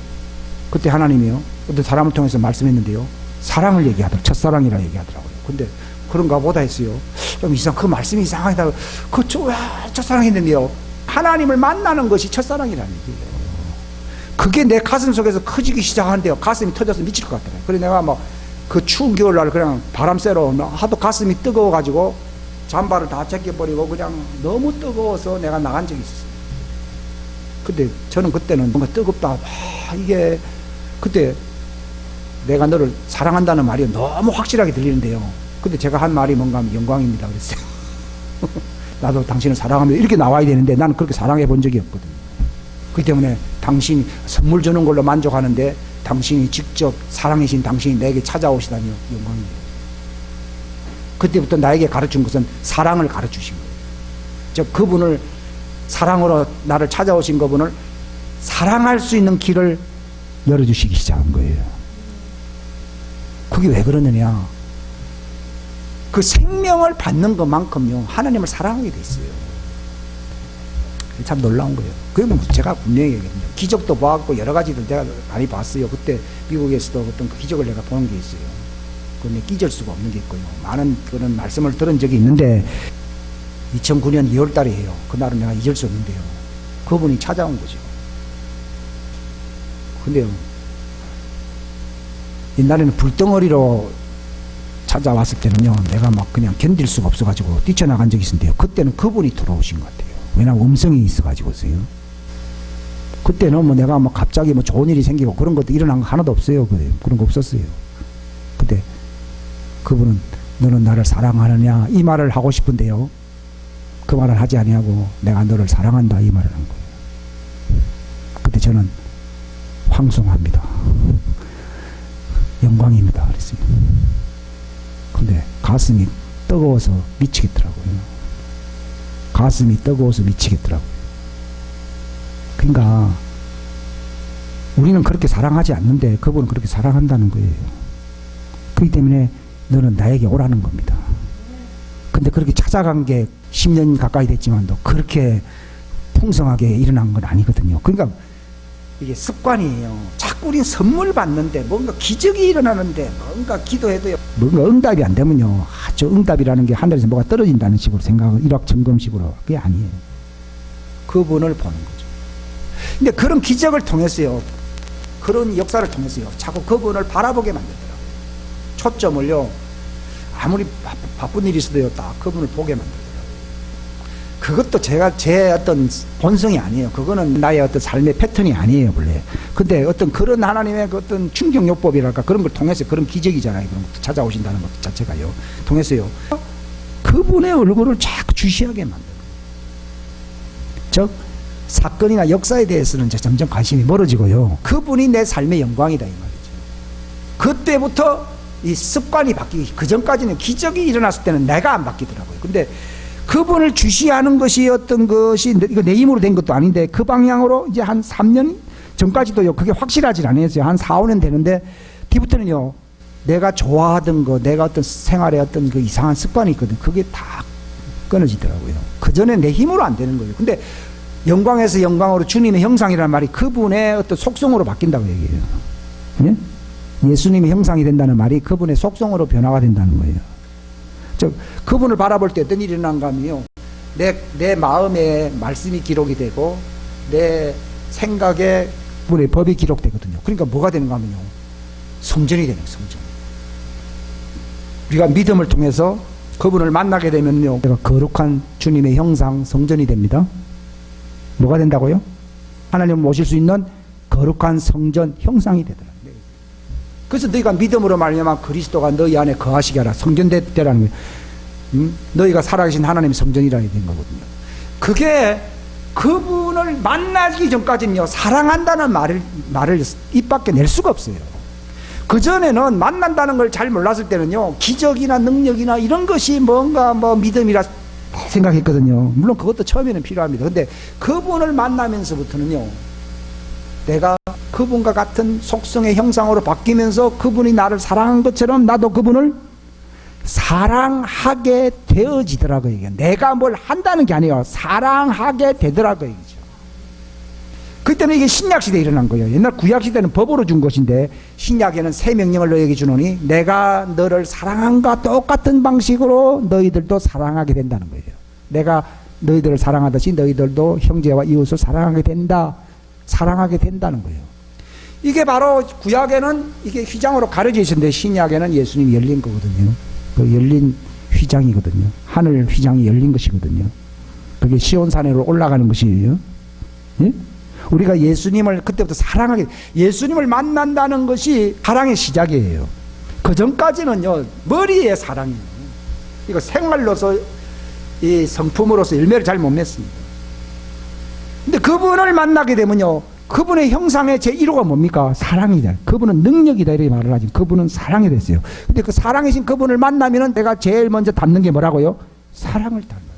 그때 하나님이요, 어떤 사람을 통해서 말씀했는데요, 사랑을 얘기하더라고요. 첫사랑이라 얘기하더라고요. 근데 그런가 보다 했어요. 좀 그 말씀이 이상하다. 왜 첫사랑했는데요, 하나님을 만나는 것이 첫사랑이라는 얘기예요. 그게 내 가슴 속에서 커지기 시작하는데요, 가슴이 터져서 미칠 것 같더라고요. 그래서 내가 막 그 추운 겨울날 그냥 바람 쐬러 하도 가슴이 뜨거워가지고 잠바를 다 제껴버리고 그냥 너무 뜨거워서 내가 나간 적이 있었어요. 근데 저는 그때는 뭔가 뜨겁다, 이게 그때 내가 너를 사랑한다는 말이 너무 확실하게 들리는데요, 근데 제가 한 말이 뭔가 하면 영광입니다 그랬어요. 나도 당신을 사랑합니다 이렇게 나와야 되는데 나는 그렇게 사랑해 본 적이 없거든요. 그렇기 때문에 당신이 선물 주는 걸로 만족하는데 당신이 직접 사랑이신 당신이 내게 찾아오시다니 영광입니다. 그때부터 나에게 가르친 것은 사랑을 가르치신 거예요. 즉 그분을, 사랑으로 나를 찾아오신 그분을 사랑할 수 있는 길을 열어주시기 시작한 거예요. 그게 왜 그러느냐? 그 생명을 받는 것만큼요 하나님을 사랑하게 돼 있어요. 참 놀라운 거예요. 그게 뭐 제가 분명히 얘기합니다. 기적도 보았고 여러 가지들 내가 많이 봤어요. 그때 미국에서도 어떤 그 기적을 내가 보는 게 있어요. 그건 끼질 수가 없는 게 있고요. 많은 그런 말씀을 들은 적이 있는데 2009년 2월 달에 해요. 그날은 내가 잊을 수 없는데요. 그분이 찾아온 거죠. 근데요, 옛날에는 불덩어리로 찾아왔을 때는요, 내가 막 그냥 견딜 수가 없어가지고 뛰쳐나간 적이 있었는데요. 그때는 그분이 들어오신 것 같아요. 왜냐면 음성이 있어가지고서요. 그때는 뭐 내가 뭐 갑자기 뭐 좋은 일이 생기고 그런 것도 일어난 거 하나도 없어요. 그런 거 없었어요. 근데 그분은 너는 나를 사랑하느냐 이 말을 하고 싶은데요. 그 말을 하지 아니하고 내가 너를 사랑한다 이 말을 한 거예요. 그때 저는 황송합니다. 영광입니다. 그랬습니다. 근데 가슴이 뜨거워서 미치겠더라고요. 가슴이 뜨거워서 미치겠더라고요. 그러니까 우리는 그렇게 사랑하지 않는데 그분은 그렇게 사랑한다는 거예요. 그렇기 때문에 너는 나에게 오라는 겁니다. 근데 그렇게 찾아간 게 10년 가까이 됐지만도 그렇게 풍성하게 일어난 건 아니거든요. 그러니까 이게 습관이에요. 자꾸 우리는 선물 받는데 뭔가 기적이 일어나는데 뭔가 기도해도 뭔가 응답이 안 되면요. 저 응답이라는 게 하늘에서 뭐가 떨어진다는 식으로 생각을 일확천금식으로 그게 아니에요. 그분을 보는 거죠. 근데 그런 기적을 통해서요. 그런 역사를 통해서요. 자꾸 그분을 바라보게 만들더라고요. 초점을요. 아무리 바쁜 일이 있어도요. 딱 그분을 보게 만들더라고요. 그것도 제 어떤 본성이 아니에요. 그거는 나의 어떤 삶의 패턴이 아니에요, 원래. 근데 어떤 그런 하나님의 그 어떤 충격요법이랄까 그런 걸 통해서 그런 기적이잖아요. 그런 것도 찾아오신다는 것 자체가요. 통해서요. 그분의 얼굴을 자꾸 주시하게 만들어요. 즉, 사건이나 역사에 대해서는 이제 점점 관심이 멀어지고요. 그분이 내 삶의 영광이다, 이 말이죠. 그때부터 이 습관이 바뀌기, 그 전까지는 기적이 일어났을 때는 내가 안 바뀌더라고요. 근데 그분을 주시하는 것이 어떤 것이 이거 내 힘으로 된 것도 아닌데 그 방향으로 이제 한 3년 전까지도요. 그게 확실하지 않았어요. 한 4, 5년 되는데 뒤부터는요. 내가 좋아하던 거, 내가 어떤 생활에 어떤 그 이상한 습관이 있거든요. 그게 다 끊어지더라고요. 그 전에 내 힘으로 안 되는 거예요. 근데 영광에서 영광으로 주님의 형상이라는 말이 그분의 어떤 속성으로 바뀐다고 얘기해요. 예? 예수님의 형상이 된다는 말이 그분의 속성으로 변화가 된다는 거예요. 즉 그분을 바라볼 때 어떤 일이 일어난가 하면요. 내 마음에 말씀이 기록이 되고 내 생각에 그분의 법이 기록되거든요. 그러니까 뭐가 되는가 하면요. 성전이 되는 거예요. 성전. 우리가 믿음을 통해서 그분을 만나게 되면요. 내가 거룩한 주님의 형상 성전이 됩니다. 뭐가 된다고요? 하나님을 모실 수 있는 거룩한 성전 형상이 되더라. 그래서 너희가 믿음으로 말미암아 그리스도가 너희 안에 거하시게 하라. 성전 되라는 거예요. 너희가 살아계신 하나님의 성전이라 된 거거든요. 그게 그분을 만나기 전까지는요. 사랑한다는 말을 입 밖에 낼 수가 없어요. 그전에는 만난다는 걸 잘 몰랐을 때는요. 기적이나 능력이나 이런 것이 뭔가 뭐 믿음이라 생각했거든요. 물론 그것도 처음에는 필요합니다. 근데 그분을 만나면서부터는요. 내가 그분과 같은 속성의 형상으로 바뀌면서 그분이 나를 사랑한 것처럼 나도 그분을 사랑하게 되어지더라고요. 내가 뭘 한다는 게 아니에요. 사랑하게 되더라고요. 그때는 이게 신약시대에 일어난 거예요. 옛날 구약시대는 법으로 준 것인데 신약에는 새 명령을 너에게 주노니 내가 너를 사랑한과 똑같은 방식으로 너희들도 사랑하게 된다는 거예요. 내가 너희들을 사랑하듯이 너희들도 형제와 이웃을 사랑하게 된다. 사랑하게 된다는 거예요. 이게 바로 구약에는 이게 휘장으로 가려져 있었는데 신약에는 예수님이 열린 거거든요. 그 열린 휘장이거든요. 하늘 휘장이 열린 것이거든요. 그게 시온산으로 올라가는 것이에요. 예? 우리가 예수님을 그때부터 사랑하게, 예수님을 만난다는 것이 사랑의 시작이에요. 그 전까지는요, 머리의 사랑이에요. 이거 생활로서, 이 성품으로서 열매를 잘 못 맺습니다. 근데 그분을 만나게 되면요, 그분의 형상의 제1호가 뭡니까? 사랑이다. 그분은 능력이다. 이렇게 말을 하지. 그분은 사랑이 됐어요. 근데 그 사랑이신 그분을 만나면은 내가 제일 먼저 닮는 게 뭐라고요? 사랑을 닮아요.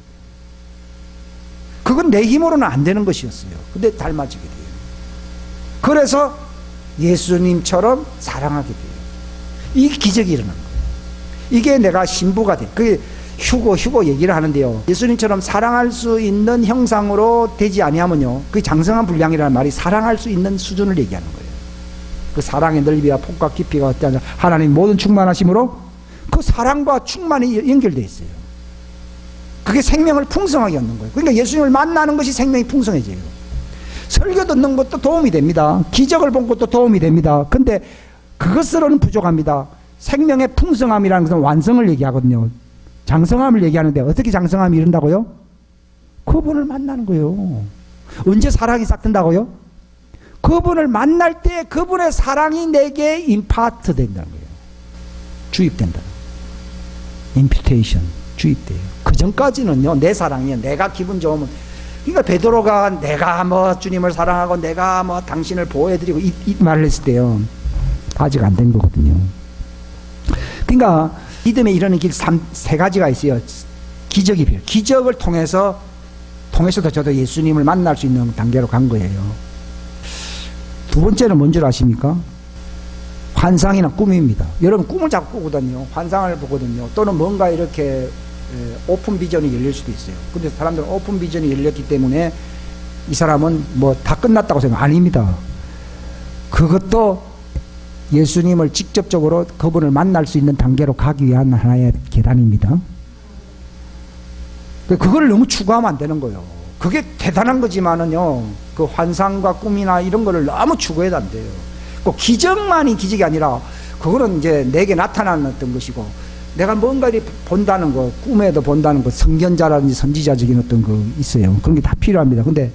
그건 내 힘으로는 안 되는 것이었어요. 근데 닮아지게 돼요. 그래서 예수님처럼 사랑하게 돼요. 이 기적이 일어난 거예요. 이게 내가 신부가 돼. 그게 휴고 얘기를 하는데요. 예수님처럼 사랑할 수 있는 형상으로 되지 아니하면요, 그 장성한 분량이라는 말이 사랑할 수 있는 수준을 얘기하는 거예요. 그 사랑의 넓이와 폭과 깊이가 어떠하냐, 하나님 모든 충만하심으로 그 사랑과 충만이 연결되어 있어요. 그게 생명을 풍성하게 얻는 거예요. 그러니까 예수님을 만나는 것이 생명이 풍성해져요. 설교 듣는 것도 도움이 됩니다. 기적을 본 것도 도움이 됩니다. 근데 그것으로는 부족합니다. 생명의 풍성함이라는 것은 완성을 얘기하거든요. 장성함을 얘기하는데 어떻게 장성함이 이른다고요? 그분을 만나는 거예요. 언제 사랑이 싹 든다고요? 그분을 만날 때 그분의 사랑이 내게 임파트 된다는 거예요. 주입된다. 임퓨테이션, 주입돼요. 그 전까지는요, 내 사랑이요, 내가 기분 좋으면. 그러니까 베드로가 내가 뭐 주님을 사랑하고 내가 뭐 당신을 보호해드리고 이 말을 했을 때요, 아직 안 된 거거든요. 그러니까 믿음에 이르는 길 세 가지가 있어요. 기적이 필요해요. 기적을 통해서도 저도 예수님을 만날 수 있는 단계로 간 거예요. 두 번째는 뭔 줄 아십니까? 환상이나 꿈입니다. 여러분 꿈을 자꾸 꾸거든요. 환상을 보거든요. 또는 뭔가 이렇게 오픈 비전이 열릴 수도 있어요. 근데 사람들은 오픈 비전이 열렸기 때문에 이 사람은 뭐 다 끝났다고 생각. 아닙니다. 그것도 예수님을 직접적으로 그분을 만날 수 있는 단계로 가기 위한 하나의 계단입니다. 그걸 너무 추구하면 안 되는 거예요. 그게 대단한 거지만은요, 그 환상과 꿈이나 이런 거를 너무 추구해도 안 돼요. 꼭 기적만이 기적이 아니라 그거는 이제 내게 나타나는 어떤 것이고, 내가 뭔가 본다는 거, 꿈에도 본다는 거, 선견자라든지 선지자적인 어떤 거 있어요. 그런 게 다 필요합니다. 근데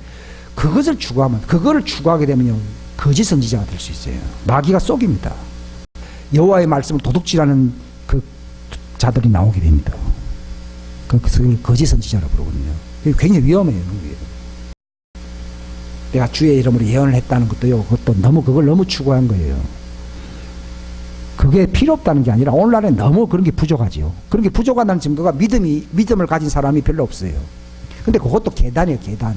그것을 추구하면, 그거를 추구하게 되면요, 거짓 선지자가 될 수 있어요. 마귀가 속입니다. 여호와의 말씀을 도둑질하는 그 자들이 나오게 됩니다. 그것을 거짓 선지자라고 부르거든요. 굉장히 위험해요. 내가 주의 이름으로 예언을 했다는 것도요, 그걸 너무 추구한 거예요. 그게 필요 없다는 게 아니라 오늘날에 너무 그런 게 부족하죠. 그런 게 부족하다는 증거가 믿음을 가진 사람이 별로 없어요. 근데 그것도 계단이에요, 계단.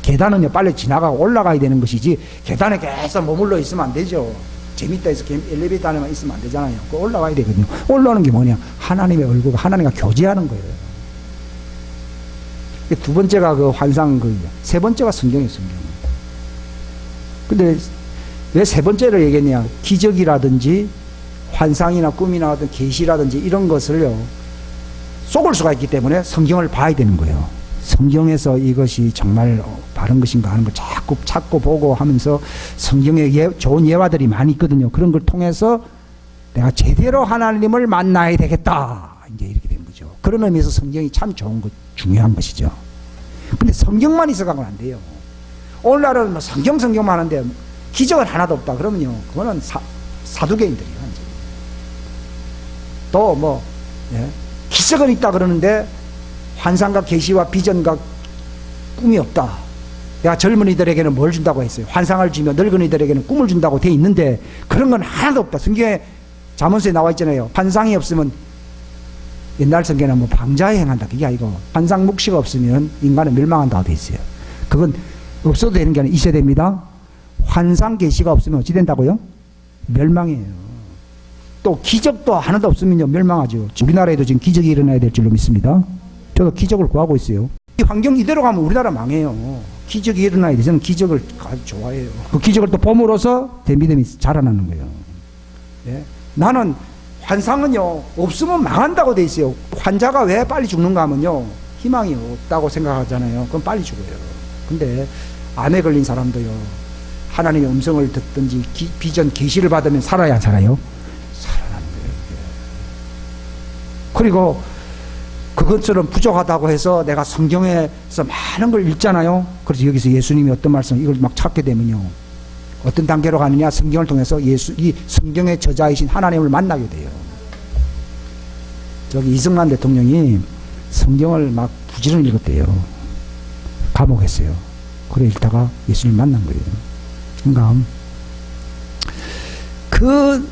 계단은요, 빨리 지나가고 올라가야 되는 것이지, 계단에 계속 머물러 있으면 안 되죠. 재밌다 해서 엘리베이터 안에만 있으면 안 되잖아요. 그 올라가야 되거든요. 올라오는 게 뭐냐? 하나님의 얼굴과 하나님과 교제하는 거예요. 두 번째가 그 환상, 세 번째가 성경이에요, 성경. 근데 왜 세 번째를 얘기했냐? 기적이라든지 환상이나 꿈이나 어떤 계시라든지 이런 것을요, 속을 수가 있기 때문에 성경을 봐야 되는 거예요. 성경에서 이것이 정말 바른 것인가 하는 걸 자꾸 찾고 보고 하면서 성경에 좋은 예화들이 많이 있거든요. 그런 걸 통해서 내가 제대로 하나님을 만나야 되겠다, 이제 이렇게 된 거죠. 그런 의미에서 성경이 참 중요한 것이죠. 근데 성경만 있어가면 안 돼요. 오늘날은 뭐 성경만 하는데 기적은 하나도 없다 그러면요, 그거는 사두개인들이에요. 또 뭐 기적은 있다 그러는데 환상과 계시와 비전과 꿈이 없다. 내가 젊은이들에게는 뭘 준다고 했어요? 환상을 주며 늙은이들에게는 꿈을 준다고 돼 있는데 그런 건 하나도 없다. 성경에 잠언서에 나와 있잖아요. 환상이 없으면, 옛날 성경에는 뭐 방자에 행한다, 그게 아니고 환상 묵시가 없으면 인간은 멸망한다고 돼 있어요. 그건 없어도 되는 게 아니라 있어야 됩니다. 환상 계시가 없으면 어찌 된다고요? 멸망이에요. 또 기적도 하나도 없으면요, 멸망하죠. 우리나라에도 지금 기적이 일어나야 될 줄로 믿습니다. 저도 기적을 구하고 있어요. 이 환경 이대로 가면 우리나라 망해요. 기적이 일어나야 돼. 저는 기적을 아주 좋아해요. 그 기적을 또 봄으로써 제 믿음이 자라나는 거예요. 예? 나는 환상은요, 없으면 망한다고 돼 있어요. 환자가 왜 빨리 죽는가 하면요, 희망이 없다고 생각하잖아요. 그럼 빨리 죽어요. 근데 암에 걸린 사람도요, 하나님의 음성을 듣든지 비전 계시를 받으면 살아야 안 살아요? 살아나는 거예요. 그리고 그것처럼 부족하다고 해서 내가 성경에서 많은 걸 읽잖아요. 그래서 여기서 예수님이 어떤 말씀, 이걸 막 찾게 되면요, 어떤 단계로 가느냐? 성경을 통해서 이 성경의 저자이신 하나님을 만나게 돼요. 저기 이승만 대통령이 성경을 막 부지런히 읽었대요. 감옥했어요. 그래 읽다가 예수님 만난 거예요. 그러니까 그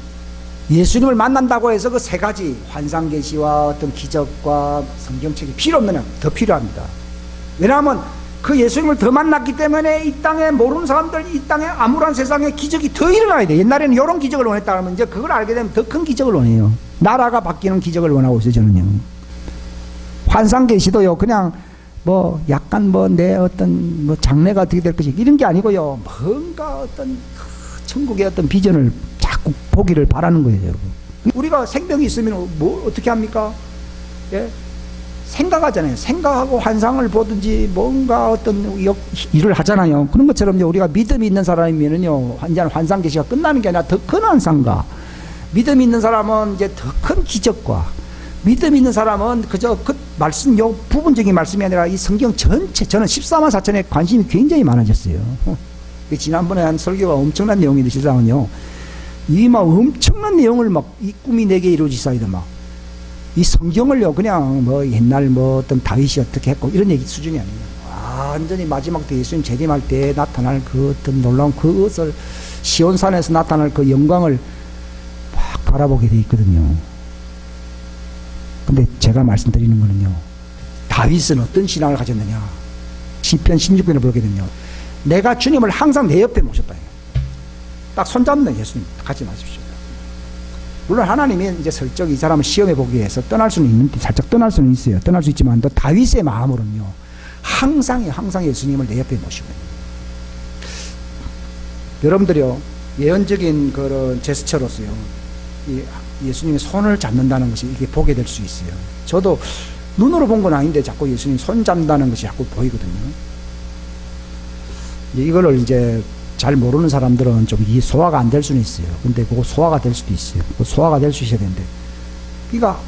예수님을 만난다고 해서 그 세 가지 환상 계시와 어떤 기적과 성경책이 필요 없느냐? 더 필요합니다. 왜냐하면 그 예수님을 더 만났기 때문에 이 땅에 모르는 사람들, 이 땅에 암울한 세상에 기적이 더 일어나야 돼. 옛날에는 이런 기적을 원했다 하면 이제 그걸 알게 되면 더 큰 기적을 원해요. 나라가 바뀌는 기적을 원하고 있어요, 저는요. 환상 계시도요, 그냥 뭐 약간 뭐 내 어떤 뭐 장래가 어떻게 될 것이 이런 게 아니고요. 뭔가 어떤 천국의 어떤 비전을 자꾸 보기를 바라는 거예요, 여러분. 우리가 생명이 있으면 뭐 어떻게 합니까? 예? 생각하잖아요. 생각하고 환상을 보든지 뭔가 어떤 일을 하잖아요. 그런 것처럼 우리가 믿음이 있는 사람이면요, 환상 계시가 끝나는 게 아니라 더 큰 환상과, 믿음이 있는 사람은 이제 더 큰 기적과, 믿음이 있는 사람은 그저 그 말씀, 요 부분적인 말씀이 아니라 이 성경 전체, 저는 14만 4천에 관심이 굉장히 많아졌어요. 지난번에 한 설교가 엄청난 내용인데, 실상은요, 이 막 엄청난 내용을 막 이 꿈이 내게 이루어지사이다 막. 이 성경을요, 그냥 뭐 옛날 뭐 어떤 다윗이 어떻게 했고 이런 얘기 수준이 아니에요. 완전히 마지막 때 예수님 재림할 때 나타날 그 어떤 놀라운 그것을, 시온산에서 나타날 그 영광을 막 바라보게 돼 있거든요. 근데 제가 말씀드리는 거는요, 다윗은 어떤 신앙을 가졌느냐. 시편 16편을 보게 되면요, 내가 주님을 항상 내 옆에 모셨다. 딱 손잡는 예수님 가지 마십시오. 물론 하나님이 이제 슬쩍 이 사람을 시험해 보기 위해서 떠날 수는 있는데, 살짝 떠날 수는 있어요. 떠날 수 있지만 또 다윗의 마음으로는요, 항상 예수님을 내 옆에 모시고. 여러분들이요, 예언적인 그런 제스처로서요, 이 예수님의 손을 잡는다는 것이 이게 보게 될 수 있어요. 저도 눈으로 본 건 아닌데 자꾸 예수님 손 잡는다는 것이 자꾸 보이거든요. 이거를 이제 잘 모르는 사람들은 좀 이 소화가 안 될 수는 있어요. 근데 그거 소화가 될 수도 있어요. 그 소화가 될 수 있어야 되는데, 그러니까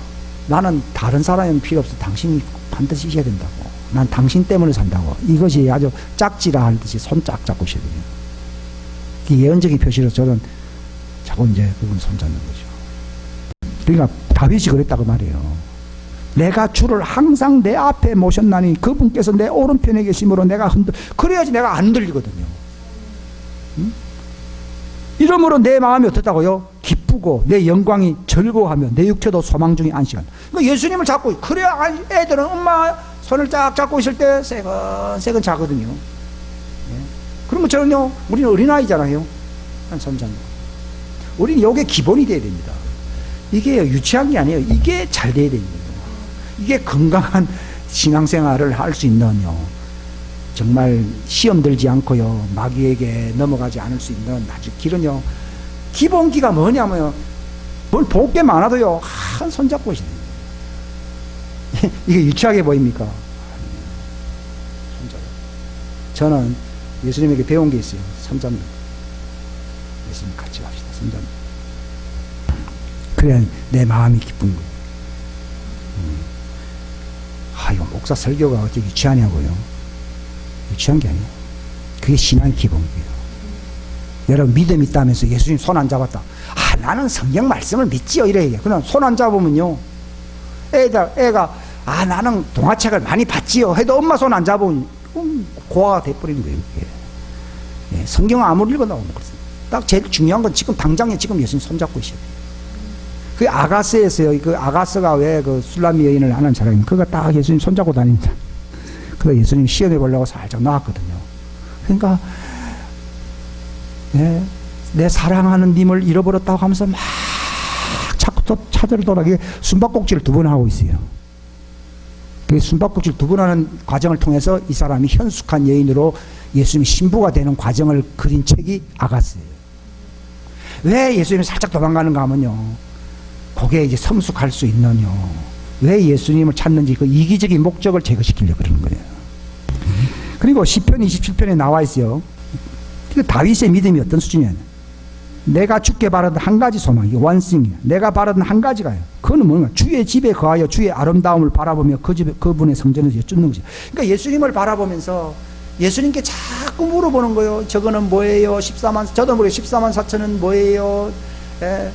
나는 다른 사람은 필요 없어. 당신이 반드시 있어야 된다고. 난 당신 때문에 산다고. 이것이 아주 짝지라 할 듯이 손 짝 잡고 있어야 돼요. 그 예언적인 표시로 저는 자꾸 이제 그분 손 잡는 거죠. 그러니까 다윗이 그랬다고 말이에요. 내가 주를 항상 내 앞에 모셨나니 그분께서 내 오른편에 계심으로 내가 그래야지 내가 안 흔들리거든요. 이러므로 내 마음이 어떻다고요? 기쁘고 내 영광이 즐거워하며 내 육체도 소망 중에 안식한. 그러니까 예수님을 잡고, 그래야 애들은 엄마 손을 쫙 잡고 있을 때 세근세근 자거든요. 예. 그런 것처럼요, 우리는 어린아이잖아요. 한 손 잡는 거. 우리는 이게 기본이 돼야 됩니다. 이게 유치한 게 아니에요. 이게 잘 돼야 됩니다. 이게 건강한 신앙생활을 할 수 있는요, 정말 시험 들지 않고요, 마귀에게 넘어가지 않을 수 있는 아주 길은요, 기본기가 뭐냐면, 뭘 볼 게 많아도요, 한 손 잡고 있어요. 이게 유치하게 보입니까? 손 잡아. 저는 예수님에게 배운 게 있어요. 손 잡는 거. 예수님 같이 갑시다. 손 잡는 거. 그래야 내 마음이 기쁜 거예요. 이거 목사 설교가 어떻게 유치하냐고요. 유치한 게 아니에요. 그게 신앙의 기본이에요. 여러분, 믿음 있다면서 예수님 손 안 잡았다. 나는 성경 말씀을 믿지요. 이래요. 그냥 손 안 잡으면요, 애가 나는 동화책을 많이 봤지요 해도 엄마 손 안 잡으면 고아가 돼버리는 거예요. 예, 성경을 아무리 읽어도 그렇습니다. 딱 제일 중요한 건 지금 당장에 지금 예수님 손 잡고 있어요. 그 아가스에서요, 그 아가스가 왜 그 술람미 여인을 하는 사람이, 그가 딱 예수님 손잡고 다닙니다. 그래서 예수님 시험해 보려고 살짝 나왔거든요. 그러니까, 네, 내 사랑하는 님을 잃어버렸다고 하면서 막 자꾸 또 찾으러 돌아가게 숨바꼭질을 2번 하고 있어요. 그 숨바꼭질 2번 하는 과정을 통해서 이 사람이 현숙한 여인으로 예수님이 신부가 되는 과정을 그린 책이 아가스예요. 왜 예수님이 살짝 도망가는가 하면요, 그게 이제 성숙할 수 있는요, 왜 예수님을 찾는지 그 이기적인 목적을 제거시키려고 그러는 거예요. 그리고 시편 27편에 나와 있어요. 다윗의 믿음이 어떤 수준이냐. 내가 주께 바라던 한 가지 소망이 원싱이야. 내가 바라던 한 가지가요. 그거는 뭔가 주의 집에 거하여 주의 아름다움을 바라보며 그분의 성전에서 여쭙는 것이야. 그러니까 예수님을 바라보면서 예수님께 자꾸 물어보는 거예요. 저거는 뭐예요? 14만, 저도 모르게 14만 4천은 뭐예요? 예.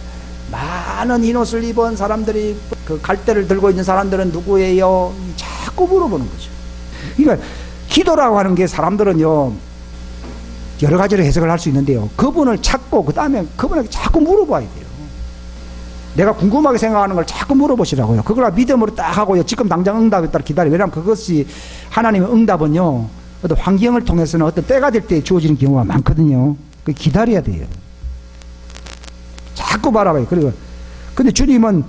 많은 흰옷을 입은 사람들이, 그 갈대를 들고 있는 사람들은 누구예요? 자꾸 물어보는 거죠. 그러니까 기도라고 하는 게 사람들은요, 여러 가지로 해석을 할 수 있는데요, 그분을 찾고 그 다음에 그분에게 자꾸 물어봐야 돼요. 내가 궁금하게 생각하는 걸 자꾸 물어보시라고요. 그걸 믿음으로 딱 하고요, 지금 당장 응답에 따라 기다려. 왜냐하면 그것이 하나님의 응답은요, 어떤 환경을 통해서는 어떤 때가 될 때 주어지는 경우가 많거든요. 기다려야 돼요. 자꾸 바라봐요. 그리고 근데 주님은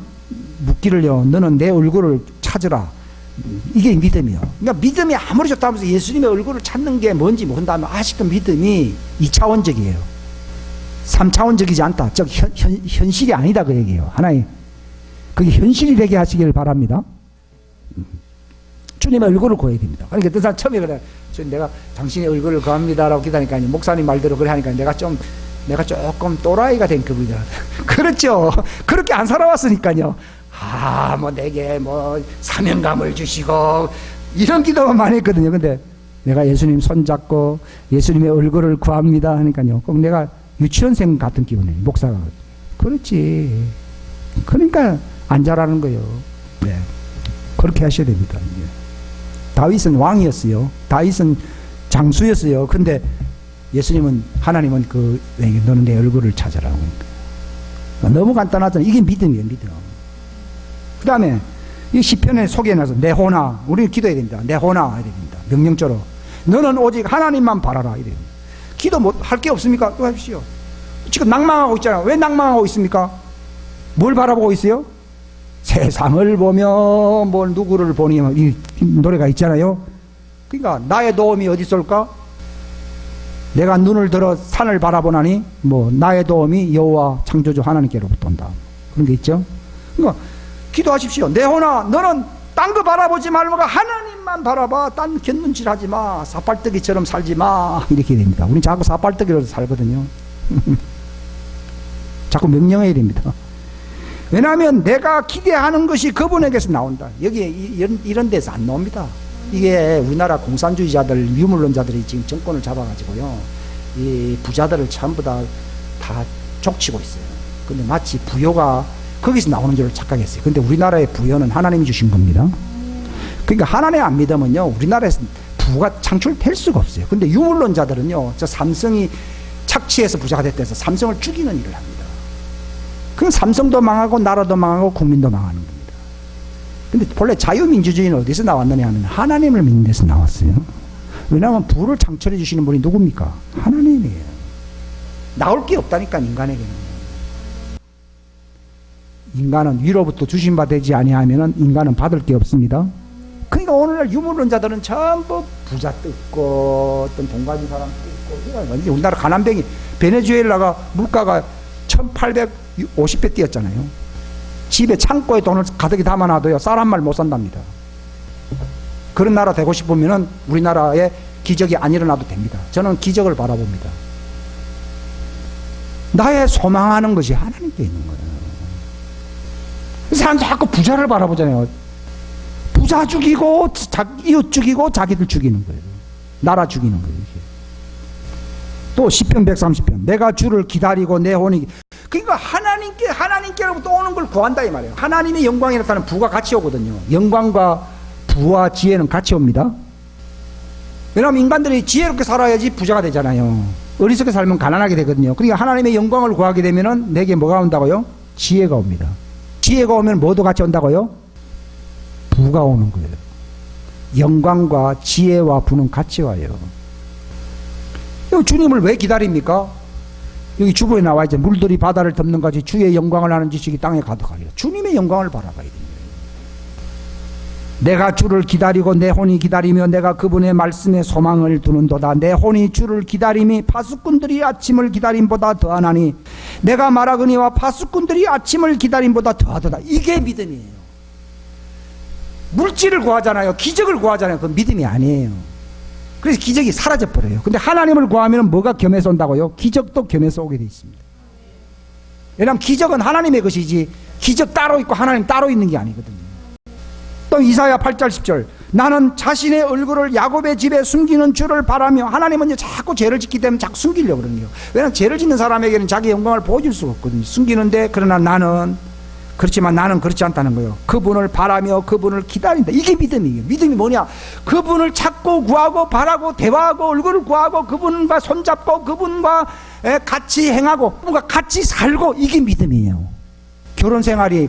묻기를요, 너는 내 얼굴을 찾으라. 이게 믿음이요. 그러니까 믿음이 아무리 좋다면서 예수님의 얼굴을 찾는 게 뭔지 모른다면 아직도 믿음이 2차원적이에요. 3차원적이지 않다. 즉 현실이 아니다 그 얘기예요. 하나님, 그게 현실이 되게 하시길 바랍니다. 주님의 얼굴을 구해야 됩니다. 그러니까 그 사람 처음에 그래, 내가 당신의 얼굴을 구합니다라고 기다니까 목사님 말대로 그래 하니까 내가 조금 또라이가 된 급이다. 그렇죠. 그렇게 안 살아왔으니까요. 뭐 내게 뭐 사명감을 주시고 이런 기도만 많이 했거든요. 근데 내가 예수님 손잡고 예수님의 얼굴을 구합니다 하니까요, 꼭 내가 유치원생 같은 기분이에요. 목사가. 그렇지. 그러니까 안 자라는 거예요. 네. 그렇게 하셔야 됩니다. 다윗은 왕이었어요. 다윗은 장수였어요. 근데 예수님은, 하나님은 너는 내 얼굴을 찾아라고. 너무 간단하잖아요. 이게 믿음이에요, 믿음. 그 다음에 이 시편에 소개해놔서 내호나, 우리는 기도해야 됩니다. 내호나 해야 됩니다. 명령조로 너는 오직 하나님만 바라라 이래요. 기도 못 할 게 없습니까? 또 하십시오. 지금 낭망하고 있잖아요. 왜 낭망하고 있습니까? 뭘 바라보고 있어요? 세상을 보며 뭘 누구를 보니, 이 노래가 있잖아요. 그러니까 나의 도움이 어디 있을까? 내가 눈을 들어 산을 바라보나니 뭐 나의 도움이 여호와 창조주 하나님께로부터 온다. 그런 게 있죠. 그러니까 기도하십시오. 내호나 너는 딴 거 바라보지 말고 하나님만 바라봐. 딴 곁눈질 하지 마. 사팔뜨기처럼 살지 마. 이렇게 됩니다. 우린 자꾸 사팔뜨기로 살거든요. 자꾸 명령해야 됩니다. 왜냐하면 내가 기대하는 것이 그분에게서 나온다. 여기에 이런 데서 안 나옵니다. 이게 우리나라 공산주의자들, 유물론자들이 지금 정권을 잡아가지고요, 이 부자들을 전부 다 족치고 있어요. 근데 마치 부요가 거기서 나오는 줄 착각했어요. 근데 우리나라의 부요는 하나님이 주신 겁니다. 그러니까 하나님 안 믿으면요, 우리나라에서 부가 창출될 수가 없어요. 근데 유물론자들은요, 저 삼성이 착취해서 부자가 됐다 해서 삼성을 죽이는 일을 합니다. 그럼 삼성도 망하고 나라도 망하고 국민도 망하는 겁니다. 근데 본래 자유민주주의는 어디서 나왔느냐 하면 하나님을 믿는 데서 나왔어요. 왜냐하면 부를 창출해 주시는 분이 누굽니까? 하나님이에요. 나올 게 없다니까, 인간에게는. 인간은 위로부터 주신 바 되지 아니하면 인간은 받을 게 없습니다. 그러니까 오늘날 유물론자들은 전부 부자 뜯고 어떤 돈 가진 사람 뜯고, 우리나라 가난뱅이, 베네수엘라가 물가가 1850배 뛰었잖아요. 집에 창고에 돈을 가득히 담아놔도요, 쌀 한 말 못 산답니다. 그런 나라 되고 싶으면은 우리나라에 기적이 안 일어나도 됩니다. 저는 기적을 바라봅니다. 나의 소망하는 것이 하나님께 있는 거예요. 사람 자꾸 부자를 바라보잖아요. 부자 죽이고 이웃 죽이고 자기들 죽이는 거예요. 나라 죽이는 거예요. 또 시편 130편 내가 주를 기다리고 내 혼이, 그러니까 하나님께로부터 오는 걸 구한다 이 말이에요. 하나님의 영광이 나타나는 부가 같이 오거든요. 영광과 부와 지혜는 같이 옵니다. 왜냐하면 인간들이 지혜롭게 살아야지 부자가 되잖아요. 어리석게 살면 가난하게 되거든요. 그러니까 하나님의 영광을 구하게 되면은 내게 뭐가 온다고요? 지혜가 옵니다. 지혜가 오면 뭐도 같이 온다고요? 부가 오는 거예요. 영광과 지혜와 부는 같이 와요. 주님을 왜 기다립니까? 여기 주보에 나와 있죠. 물들이 바다를 덮는 같이 주의 영광을 아는 지식이 땅에 가득하리라. 주님의 영광을 바라봐야 됩니다. 내가 주를 기다리고 내 혼이 기다리며 내가 그분의 말씀에 소망을 두는도다. 내 혼이 주를 기다림이 파수꾼들이 아침을 기다림보다 더하나니 내가 말하거니와 파수꾼들이 아침을 기다림보다 더하도다. 이게 믿음이에요. 물질을 구하잖아요. 기적을 구하잖아요. 그건 믿음이 아니에요. 그래서 기적이 사라져버려요. 근데 하나님을 구하면 뭐가 겸해서 온다고요? 기적도 겸해서 오게 돼 있습니다. 왜냐하면 기적은 하나님의 것이지 기적 따로 있고 하나님 따로 있는 게 아니거든요. 또 이사야 8절 10절 나는 자신의 얼굴을 야곱의 집에 숨기는 줄을 바라며, 하나님은 자꾸 죄를 짓기 때문에 자꾸 숨기려고 그러는 거예요. 왜냐하면 죄를 짓는 사람에게는 자기 영광을 보여줄 수가 없거든요. 숨기는데, 그러나 나는 그렇지만 나는 그렇지 않다는 거예요. 그분을 바라며 그분을 기다린다. 이게 믿음이에요. 믿음이 뭐냐? 그분을 찾고 구하고 바라고 대화하고 얼굴을 구하고 그분과 손잡고 그분과 같이 행하고 그분과 같이 살고, 이게 믿음이에요. 결혼 생활이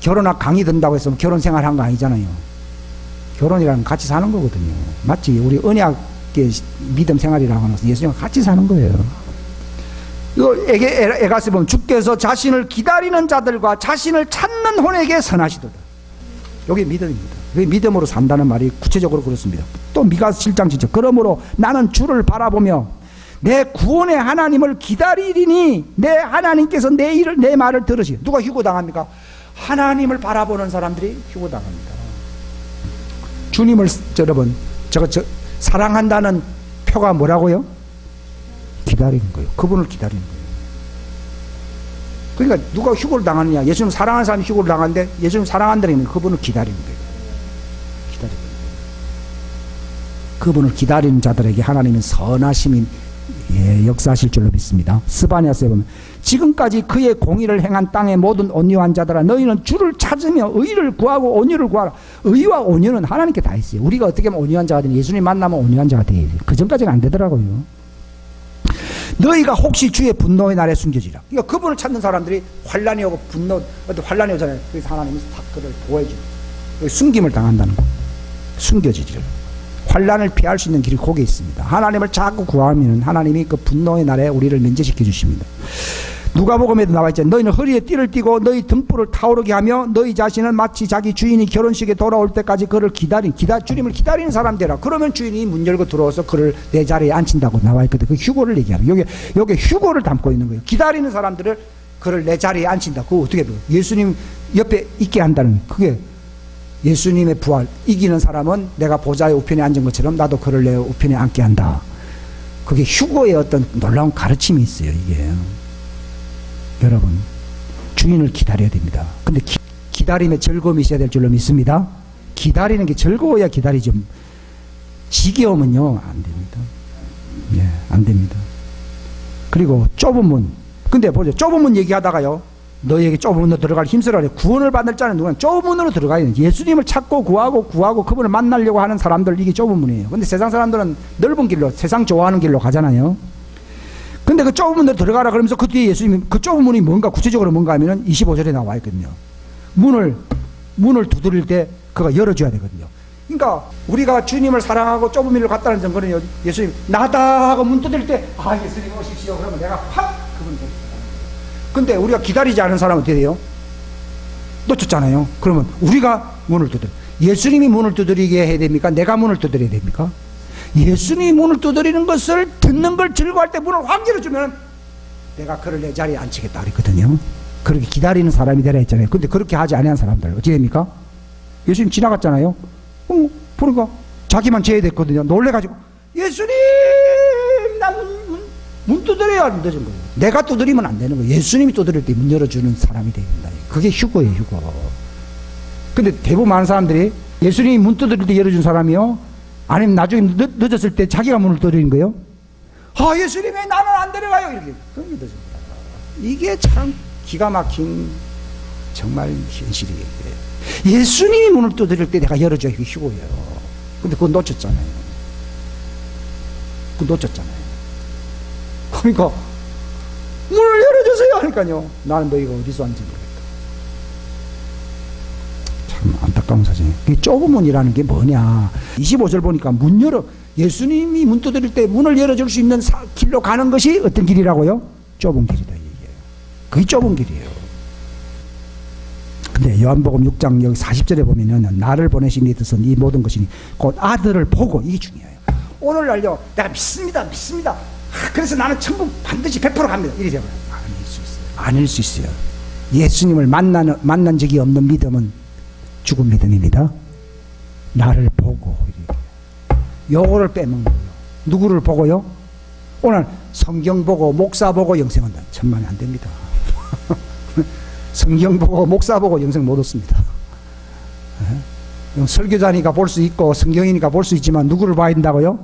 결혼학 강의 든다고 해서 결혼 생활 한 거 아니잖아요. 결혼이라는 같이 사는 거거든요. 마치 우리 언약 함께 믿음 생활이라고 하면서 예수님과 같이 사는 거예요. 이거 에가서 보면 주께서 자신을 기다리는 자들과 자신을 찾는 혼에게 선하시도다. 이게 믿음입니다. 믿음으로 산다는 말이 구체적으로 그렇습니다. 또 미가서 7장 7절 그러므로 나는 주를 바라보며 내 구원의 하나님을 기다리리니 내 하나님께서 내 말을 들으시. 누가 휴고당합니까? 하나님을 바라보는 사람들이 휴고당합니다. 주님을 여러분 사랑한다는 표가 뭐라고요? 기다리는 거예요. 그분을 기다리는 거예요. 그러니까 누가 휴고를 당하느냐? 예수님 사랑하는 사람이 휴고를 당하는데 예수님 사랑한다는 그분을 기다리는 거예요. 기다리는 거예요. 그분을 기다리는 자들에게 하나님은 선하심이 역사하실 줄로 믿습니다. 스바냐서에 보면 지금까지 그의 공의를 행한 땅의 모든 온유한 자들아 너희는 주를 찾으며 의를 구하고 온유를 구하라. 의와 온유는 하나님께 다 있어요. 우리가 어떻게 하면 온유한 자가 되냐? 예수님 만나면 온유한 자가 돼야 돼요. 그 전까지는 안 되더라고요. 너희가 혹시 주의 분노의 날에 숨겨지라. 그러니까 그분을 찾는 사람들이 환란이 오고 환란이 오잖아요. 그래서 하나님이 다 그를 보호해주는 숨김을 당한다는 거. 숨겨지지를. 환란을 피할 수 있는 길이 거기에 있습니다. 하나님을 자꾸 구하면 하나님이 그 분노의 날에 우리를 면제시켜 주십니다. 누가복음에도 나와 있잖아요. 너희는 허리에 띠를 띠고 너희 등불을 타오르게 하며 너희 자신은 마치 자기 주인이 결혼식에 돌아올 때까지 그를 주님을 기다리는 사람 되라. 그러면 주인이 문 열고 들어와서 그를 내 자리에 앉힌다고 나와 있거든요. 그 휴고를 얘기하는 여기 휴고를 담고 있는 거예요. 기다리는 사람들을 그를 내 자리에 앉힌다. 그거 어떻게 해요? 예수님 옆에 있게 한다는 그게 예수님의 부활. 이기는 사람은 내가 보좌의 우편에 앉은 것처럼 나도 그를 내 우편에 앉게 한다. 그게 휴고의 어떤 놀라운 가르침이 있어요. 이게 여러분 주인을 기다려야 됩니다. 근데 기다림에 즐거움이 있어야 될 줄로 믿습니다. 기다리는 게 즐거워야 기다리죠. 지겨우면요 안 됩니다. 예, 안 됩니다. 그리고 좁은 문. 근데 보죠. 좁은 문 얘기하다가요. 너에게 좁은 문으로 들어갈 힘쓰라. 구원을 받을 자는 누구냐? 좁은 문으로 들어가야 돼요. 예수님을 찾고 구하고 그분을 만나려고 하는 사람들 이게 좁은 문이에요. 근데 세상 사람들은 넓은 길로 세상 좋아하는 길로 가잖아요. 근데 그 좁은 문으로 들어가라 그러면서 그 뒤에 예수님이 그 좁은 문이 뭔가 구체적으로 뭔가 하면은 25절에 나와 있거든요. 문을 두드릴 때 그가 열어줘야 되거든요. 그러니까 우리가 주님을 사랑하고 좁은 문을 갔다는 증거는 예수님 나다 하고 문 두드릴 때 예수님 오십시오. 그러면 내가 확 그분이 됩니다. 근데 우리가 기다리지 않은 사람은 어떻게 돼요? 놓쳤잖아요. 그러면 우리가 문을 두드려. 예수님이 문을 두드리게 해야 됩니까? 내가 문을 두드려야 됩니까? 예수님이 문을 두드리는 것을 듣는 걸 즐거워할 때 문을 확 열어주면 내가 그를 내 자리에 앉히겠다 그랬거든요. 그렇게 기다리는 사람이 되라 했잖아요. 근데 그렇게 하지 않은 사람들 어떻게 됩니까? 예수님 지나갔잖아요. 보니까 자기만 제외됐거든요. 놀래가지고 예수님 나 문 두드려야 늦은 거예요. 내가 두드리면 안 되는 거예요. 예수님이 두드릴 때 문 열어주는 사람이 되야 된다. 그게 휴거예요, 휴거. 근데 대부분 많은 사람들이 예수님이 문 두드릴 때 열어준 사람이요. 아니면 나중에 늦었을 때 자기가 문을 두드리는 거예요. 예수님이 나는 안 데려가요. 이렇게. 그런 게 늦은 거예요. 이게 참 기가 막힌 정말 현실이에요. 예수님이 문을 두드릴 때 내가 열어줘야 이게 휴거예요. 근데 그거 놓쳤잖아요. 그러니까 문을 열어주세요 하니까요. 나는 너희가 어디서 앉은 거겠다. 참 안타까운 사정이에요. 이 좁은 문이라는 게 뭐냐. 25절 보니까 예수님이 문 두드릴 때 문을 열어줄 수 있는 길로 가는 것이 어떤 길이라고요? 좁은 길이다. 이게. 그게 좁은 길이에요. 근데 요한복음 6장 여기 40절에 보면은 나를 보내신 이 뜻은 이 모든 것이니 곧 아들을 보고 이게 중요해요. 오늘날요 내가 믿습니다. 그래서 나는 천국 반드시 100% 갑니다. 이러세요. 아닐 수 있어요. 예수님을 만난 적이 없는 믿음은 죽은 믿음입니다. 나를 보고 요거를 빼먹는 거예요. 누구를 보고요? 오늘 성경 보고 목사 보고 영생 온다. 천만에 안 됩니다. 성경 보고 목사 보고 영생 못 얻습니다. 설교자니까 볼 수 있고 성경이니까 볼 수 있지만 누구를 봐야 된다고요?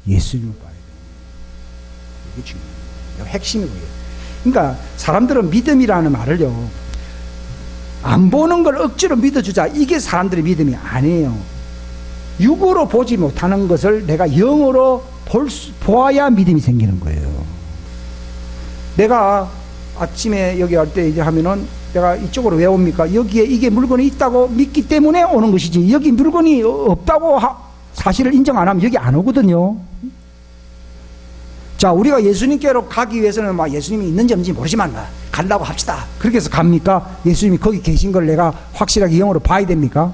예수님을 봐야 돼요. 이게 중요해요. 핵심이고요. 그러니까 사람들은 믿음이라는 말을요 안 보는 걸 억지로 믿어주자 이게 사람들의 믿음이 아니에요. 육으로 보지 못하는 것을 내가 영으로 보아야 믿음이 생기는 거예요. 내가 아침에 여기 할 때 이제 하면은 내가 이쪽으로 왜 옵니까? 여기에 이게 물건이 있다고 믿기 때문에 오는 것이지 여기 물건이 없다고 사실을 인정 안 하면 여기 안 오거든요. 자, 우리가 예수님께로 가기 위해서는 막 예수님이 있는지 없는지 모르지만 간다고 합시다. 그렇게 해서 갑니까? 예수님이 거기 계신 걸 내가 확실하게 영으로 봐야 됩니까?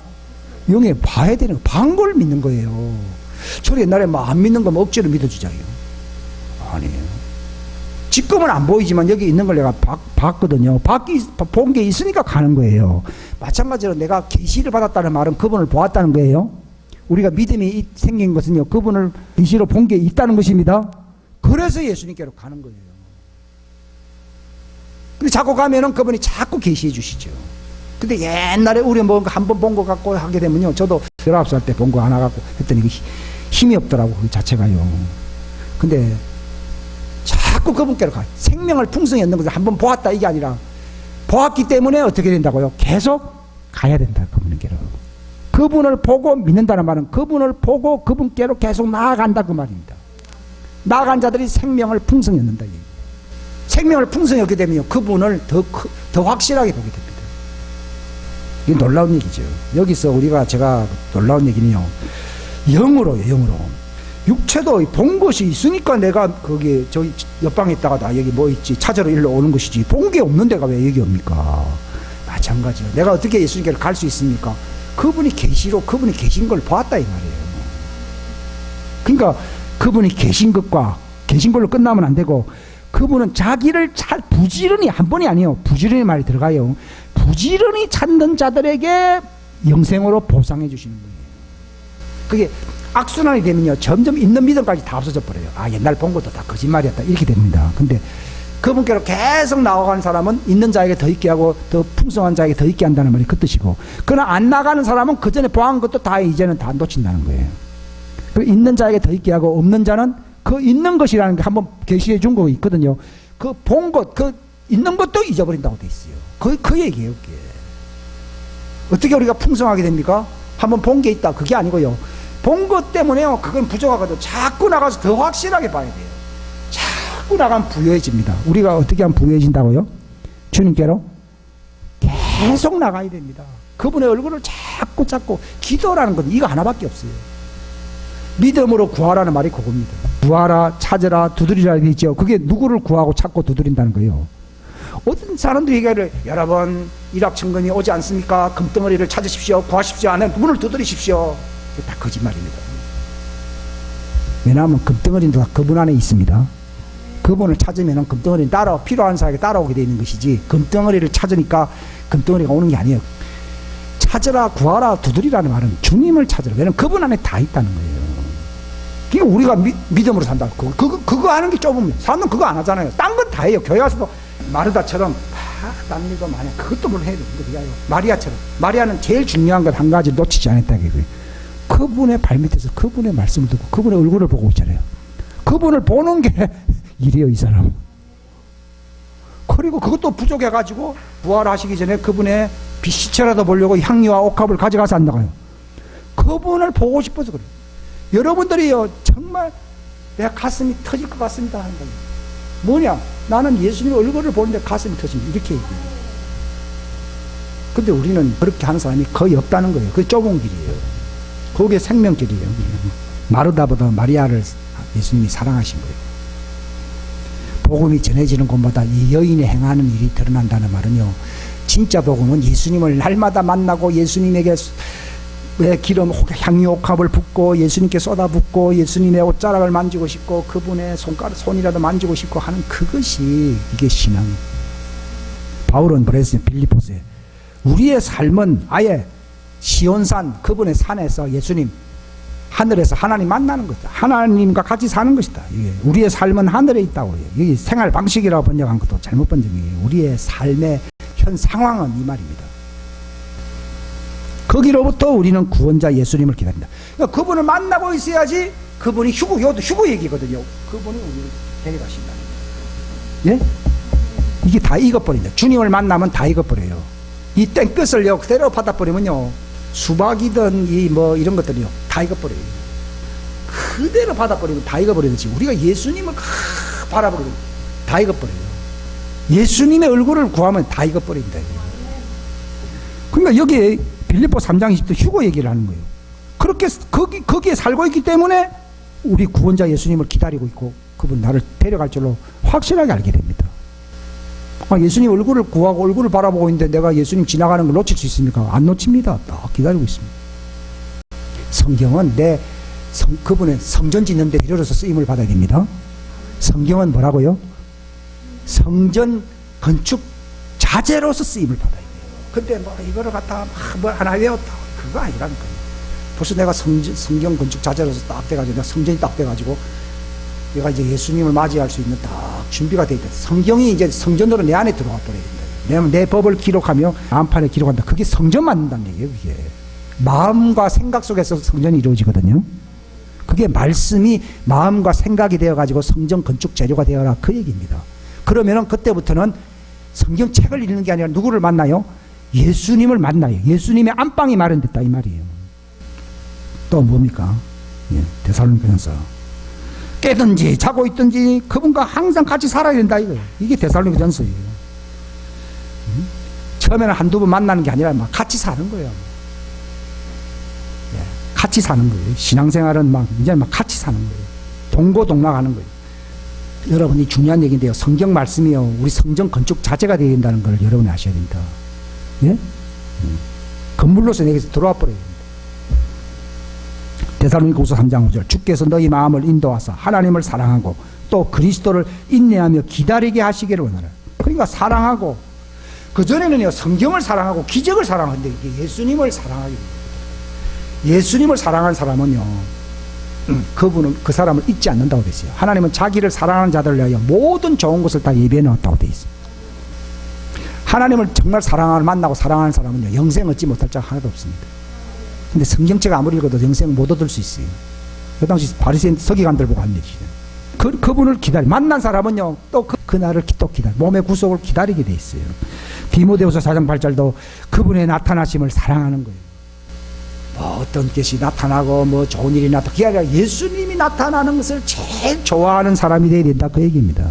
영에 봐야 되는 거, 반 걸 믿는 거예요. 저리 옛날에 막 안 믿는 거면 억지로 믿어주자요. 아니에요. 지금은 안 보이지만 여기 있는 걸 내가 봤거든요. 본 게 있으니까 가는 거예요. 마찬가지로 내가 계시를 받았다는 말은 그분을 보았다는 거예요. 우리가 믿음이 생긴 것은요, 그분을 계시로 본 게 있다는 것입니다. 그래서 예수님께로 가는 거예요. 근데 자꾸 가면은 그분이 자꾸 계시해 주시죠. 근데 옛날에 우리 뭐 한 번 본 것 같고 하게 되면요, 저도 19살 때 본 거 하나 갖고 했더니 힘이 없더라고, 그 자체가요. 근데 자꾸 그분께로 가. 생명을 풍성히 얻는 것을 한번 보았다 이게 아니라 보았기 때문에 어떻게 된다고요? 계속 가야 된다, 그분께로. 그분을 보고 믿는다는 말은 그분을 보고 그분께로 계속 나아간다 그 말입니다. 나아간 자들이 생명을 풍성히 얻는다. 생명을 풍성히 얻게 되면 그분을 더 확실하게 보게 됩니다. 이게 놀라운 얘기죠. 여기서 제가 놀라운 얘기는요, 영으로요, 영으로. 육체도 본 것이 있으니까 내가 거기 저기 옆방에 있다가 나 여기 뭐 있지 찾으러 일로 오는 것이지, 본 게 없는 데가 왜 여기 옵니까? 마찬가지로 내가 어떻게 예수님께로 갈 수 있습니까? 그분이 계시로 그분이 계신 걸 보았다 이 말이에요. 그러니까 그분이 계신 것과 계신 걸로 끝나면 안 되고, 그분은 자기를 부지런히, 한 번이 아니에요. 부지런히 말이 들어가요. 부지런히 찾는 자들에게 영생으로 보상해 주시는 거예요. 그게 악순환이 되면요, 점점 있는 믿음까지 다 없어져 버려요. 아, 옛날 본 것도 다 거짓말이었다 이렇게 됩니다. 근데 그분께로 계속 나아가는 사람은 있는 자에게 더 있게 하고 더 풍성한 자에게 더 있게 한다는 말이 그 뜻이고, 그러나 안 나가는 사람은 그 전에 보한 것도 다 이제는 다 놓친다는 거예요. 그 있는 자에게 더 있게 하고, 없는 자는 그 있는 것이라는 게 한번 계시해 준 거 있거든요. 그 본 것, 그 있는 것도 잊어버린다고 돼 있어요. 그 얘기예요, 그게. 어떻게 우리가 풍성하게 됩니까? 한번 본 게 있다, 그게 아니고요. 본 것 때문에요, 그건 부족하거든. 자꾸 나가서 더 확실하게 봐야 돼요. 자꾸 나가면 부유해집니다. 우리가 어떻게 하면 부유해진다고요? 주님께로 계속 나가야 됩니다. 그분의 얼굴을 자꾸 찾고, 기도라는 건 이거 하나밖에 없어요. 믿음으로 구하라는 말이 그겁니다. 구하라, 찾으라, 두드리라 되죠. 그게 누구를 구하고 찾고 두드린다는 거예요. 어떤 사람들이 얘기를, 여러분 일확천금이 오지 않습니까? 금덩어리를 찾으십시오, 구하십시오, 안에 문을 두드리십시오. 다 거짓말입니다. 왜냐하면 금덩어리는 다 그분 안에 있습니다. 그분을 찾으면 금덩어리는 필요한 사람에게 따라오게 되어 있는 것이지, 금덩어리를 찾으니까 금덩어리가 오는 게 아니에요. 찾으라, 구하라, 두드리라는 말은 주님을 찾으라. 왜냐하면 그분 안에 다 있다는 거예요. 그러니까 우리가 믿음으로 산다. 그거 하는 게 좁으면, 사람은 그거 안 하잖아요. 딴 건 다 해요. 교회 와서도 마르다처럼 딴 일도 많이, 그것도 물론 해야 되는데, 그게 아니고 마리아처럼. 마리아는 제일 중요한 것 한 가지 놓치지 않았다. 그분의 발밑에서 그분의 말씀을 듣고 그분의 얼굴을 보고 있잖아요. 그분을 보는 게 일이에요, 이 사람. 그리고 그것도 부족해가지고 부활하시기 전에 그분의 빛시체라도 보려고 향유와 옥합을 가져가서 안 나가요. 그분을 보고 싶어서 그래요. 여러분들이요, 정말 내 가슴이 터질 것 같습니다 하는 거예요. 뭐냐? 나는 예수님 얼굴을 보는데 가슴이 터집니다. 이렇게 얘기해요. 근데 우리는 그렇게 하는 사람이 거의 없다는 거예요. 그게 좁은 길이에요. 그게 생명길이에요. 마르다보다 마리아를 예수님이 사랑하신 거예요. 복음이 전해지는 곳마다 이 여인이 행하는 일이 드러난다는 말은요, 진짜 복음은 예수님을 날마다 만나고 예수님에게 기름 향유 옥합을 붓고 예수님께 쏟아붓고 예수님의 옷자락을 만지고 싶고 그분의 손이라도 만지고 싶고 하는 그것이 이게 신앙이에요. 바울은 그랬어요. 빌립보서에 우리의 삶은 아예 시온산, 그분의 산에서 예수님, 하늘에서 하나님 만나는 것이다. 하나님과 같이 사는 것이다. 이게 우리의 삶은 하늘에 있다고 해요. 여기 생활 방식이라고 번역한 것도 잘못 번역이에요. 우리의 삶의 현 상황은 이 말입니다. 거기로부터 우리는 구원자 예수님을 기다린다. 그러니까 그분을 만나고 있어야지. 그분이 이것도 휴거 얘기거든요. 그분이 우리를 데려가신다는 거예요. 예? 이게 다 익어버린다. 주님을 만나면 다 익어버려요. 이 땡끝을요 그대로 받아버리면요, 수박이든 이런 것들이요 다 익어버려요. 그대로 받아버리면 다 익어버리듯이 우리가 예수님을 바라보면 다 익어버려요. 예수님의 얼굴을 구하면 다 익어버린다. 그러니까 여기에 빌립보 3장 20절 휴거 얘기를 하는 거예요. 그렇게 거기에 살고 있기 때문에 우리 구원자 예수님을 기다리고 있고 그분 나를 데려갈 줄로 확실하게 알게 됩니다. 예수님 얼굴을 구하고 얼굴을 바라보고 있는데 내가 예수님 지나가는 걸 놓칠 수 있습니까? 안 놓칩니다. 딱 기다리고 있습니다. 성경은 그분의 성전 짓는 데 빌어서 쓰임을 받아야 됩니다. 성경은 뭐라고요? 성전 건축 자재로서 쓰임을 받아야 돼요. 근데 뭐 이거를 갖다가 뭐 하나 외웠다, 그거 아니라니까요. 벌써 내가 성경 건축 자재로서 딱 돼가지고 내가 성전이 딱 돼가지고 내가 이제 예수님을 맞이할 수 있는 딱 준비가 돼 있다. 성경이 이제 성전으로 내 안에 들어와 버려야 된다. 왜냐면 내 법을 기록하며 마음판에 기록한다. 그게 성전 만든다는 얘기예요. 그게 마음과 생각 속에서 성전이 이루어지거든요. 그게 말씀이 마음과 생각이 되어가지고 성전 건축 재료가 되어라, 그 얘기입니다. 그러면은 그때부터는 성경책을 읽는 게 아니라 누구를 만나요? 예수님을 만나요. 예수님의 안방이 마련됐다, 이 말이에요. 또 뭡니까? 데살로니가전서. 깨든지 자고 있든지 그분과 항상 같이 살아야 된다, 이거예요. 이게 데살로니가전서예요. 처음에는 한두 번 만나는 게 아니라 막 같이 사는 거예요. 같이 사는 거예요. 신앙생활은 이제 같이 사는 거예요. 동고동락하는 거예요. 여러분이 중요한 얘기인데요. 성경 말씀이요, 우리 성전 건축 자재가 되어야 된다는 걸 여러분이 아셔야 됩니다. 예? 건물로서 내게서 들어와 버려야 됩니다. 데살로니가후서 3장 5절. 주께서 너희 마음을 인도하사 하나님을 사랑하고 또 그리스도를 인내하며 기다리게 하시기를 원하라. 그러니까 사랑하고, 그전에는요 성경을 사랑하고 기적을 사랑하는데 이게 예수님을 사랑하게 됩니다. 예수님을 사랑하는 사람은요, 그분은 그 사람을 잊지 않는다고 되어 있어요. 하나님은 자기를 사랑하는 자들을 위하여 모든 좋은 것을 다 예비해 놓았다고 되어 있어요. 하나님을 정말 만나고 사랑하는 사람은요, 영생 얻지 못할 자가 하나도 없습니다. 근데 성경책 아무리 읽어도 영생을 못 얻을 수 있어요. 그 당시 바리새인 서기관들 보고 한 얘기죠. 그분을 만난 사람은요, 또 그날을 또 몸의 구속을 기다리게 돼 있어요. 디모데후서 4장 8절도 그분의 나타나심을 사랑하는 거예요. 어떤 것이 나타나고 좋은 일이 나타나고, 그게 아니라 예수님이 나타나는 것을 제일 좋아하는 사람이 되어야 된다, 그 얘기입니다.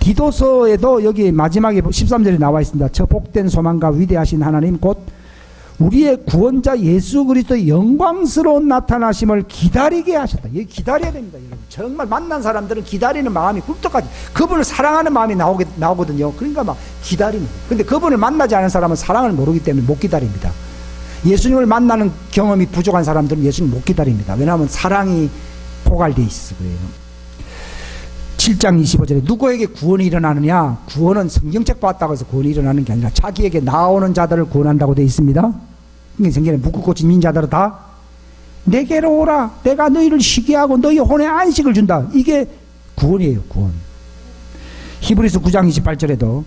디도서에도 여기 마지막에 13절에 나와 있습니다. 저 복된 소망과 위대하신 하나님 곧 우리의 구원자 예수 그리스도의 영광스러운 나타나심을 기다리게 하셨다. 여기 기다려야 됩니다, 여러분. 정말 만난 사람들은 기다리는 마음이 굴뚝까지, 그분을 사랑하는 마음이 나오거든요. 그러니까 막 기다리는 거예요. 근데 그분을 만나지 않은 사람은 사랑을 모르기 때문에 못 기다립니다. 예수님을 만나는 경험이 부족한 사람들은 예수님 못 기다립니다. 왜냐하면 사랑이 포괄되어 있어서 그래요. 7장 25절에 누구에게 구원이 일어나느냐? 구원은 성경책 봤다고 해서 구원이 일어나는 게 아니라 자기에게 나오는 자들을 구원한다고 되어 있습니다. 성경에 묶고 꽂힌 인자들은 다 내게로 오라, 내가 너희를 쉬게 하고 너희 혼에 안식을 준다. 이게 구원이에요, 구원. 히브리서 9장 28절에도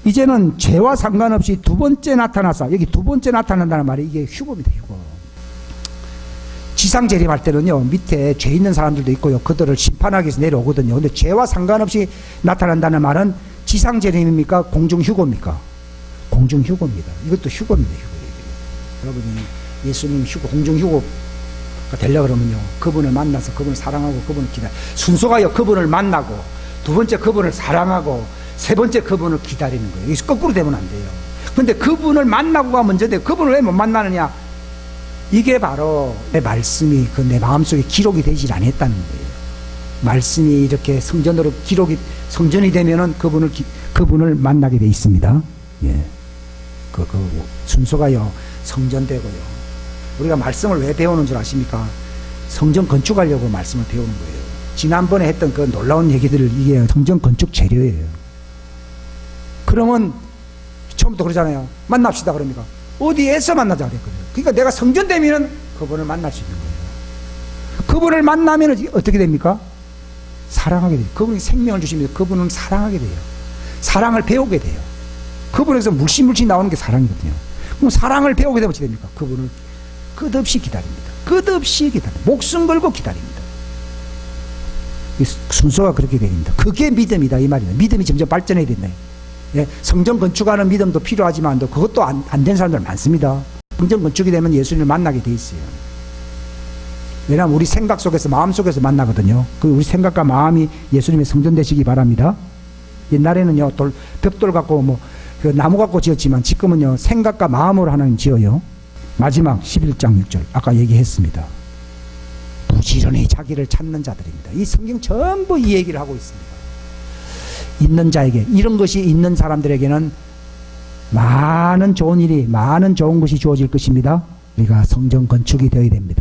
이제는 죄와 상관없이 두 번째 나타나사, 여기 두 번째 나타난다는 말이 이게 휴거입니다, 휴거. 지상 재림할 때는요, 밑에 죄 있는 사람들도 있고요, 그들을 심판하기 위해서 내려오거든요. 근데 죄와 상관없이 나타난다는 말은 지상 재림입니까? 공중 휴거입니까? 공중 휴거입니다. 이것도 휴거입니다, 휴거. 여러분이 예수님 공중 휴거가 되려고 그러면요, 그분을 만나서 그분을 사랑하고 그분을 기다려. 순서가요, 그분을 만나고, 두 번째 그분을 사랑하고, 세 번째 그분을 기다리는 거예요. 이게 거꾸로 되면 안 돼요. 근데 그분을 만나고가 먼저인데 그분을 왜 못 만나느냐? 이게 바로 내 말씀이 내 마음속에 기록이 되질 않았다는 거예요. 말씀이 이렇게 성전으로 성전이 되면은 그분을 만나게 돼 있습니다. 예. 그 순서가요, 성전되고요. 우리가 말씀을 왜 배우는 줄 아십니까? 성전 건축하려고 말씀을 배우는 거예요. 지난번에 했던 그 놀라운 얘기들을, 이게 성전 건축 재료예요. 그러면 처음부터 그러잖아요. 만납시다 그럽니까? 어디에서 만나자 그랬거든요. 그러니까 내가 성전되면은 그분을 만날 수 있는 거예요. 그분을 만나면 어떻게 됩니까? 사랑하게 돼요. 그분이 생명을 주시면서 그분은 사랑하게 돼요. 사랑을 배우게 돼요. 그분에서 물씬 나오는 게 사랑이거든요. 그럼 사랑을 배우게 되면 어떻게 됩니까? 그분을 끝없이 기다립니다. 끝없이 기다립니다. 목숨 걸고 기다립니다. 순서가 그렇게 됩니다. 그게 믿음이다, 이 말이다. 믿음이 점점 발전해야 된다. 예, 성전 건축하는 믿음도 필요하지만 그것도 안 된 사람들 많습니다. 성전 건축이 되면 예수님을 만나게 돼 있어요. 왜냐하면 우리 생각 속에서, 마음 속에서 만나거든요. 우리 생각과 마음이 예수님의 성전 되시기 바랍니다. 옛날에는요, 벽돌 갖고 나무 갖고 지었지만 지금은요, 생각과 마음으로 하나님 지어요. 마지막 11장 6절 아까 얘기했습니다. 부지런히 자기를 찾는 자들입니다. 이 성경 전부 이 얘기를 하고 있습니다. 있는 자에게, 이런 것이 있는 사람들에게는 많은 좋은 일이, 많은 좋은 것이 주어질 것입니다. 우리가 성전 건축이 되어야 됩니다.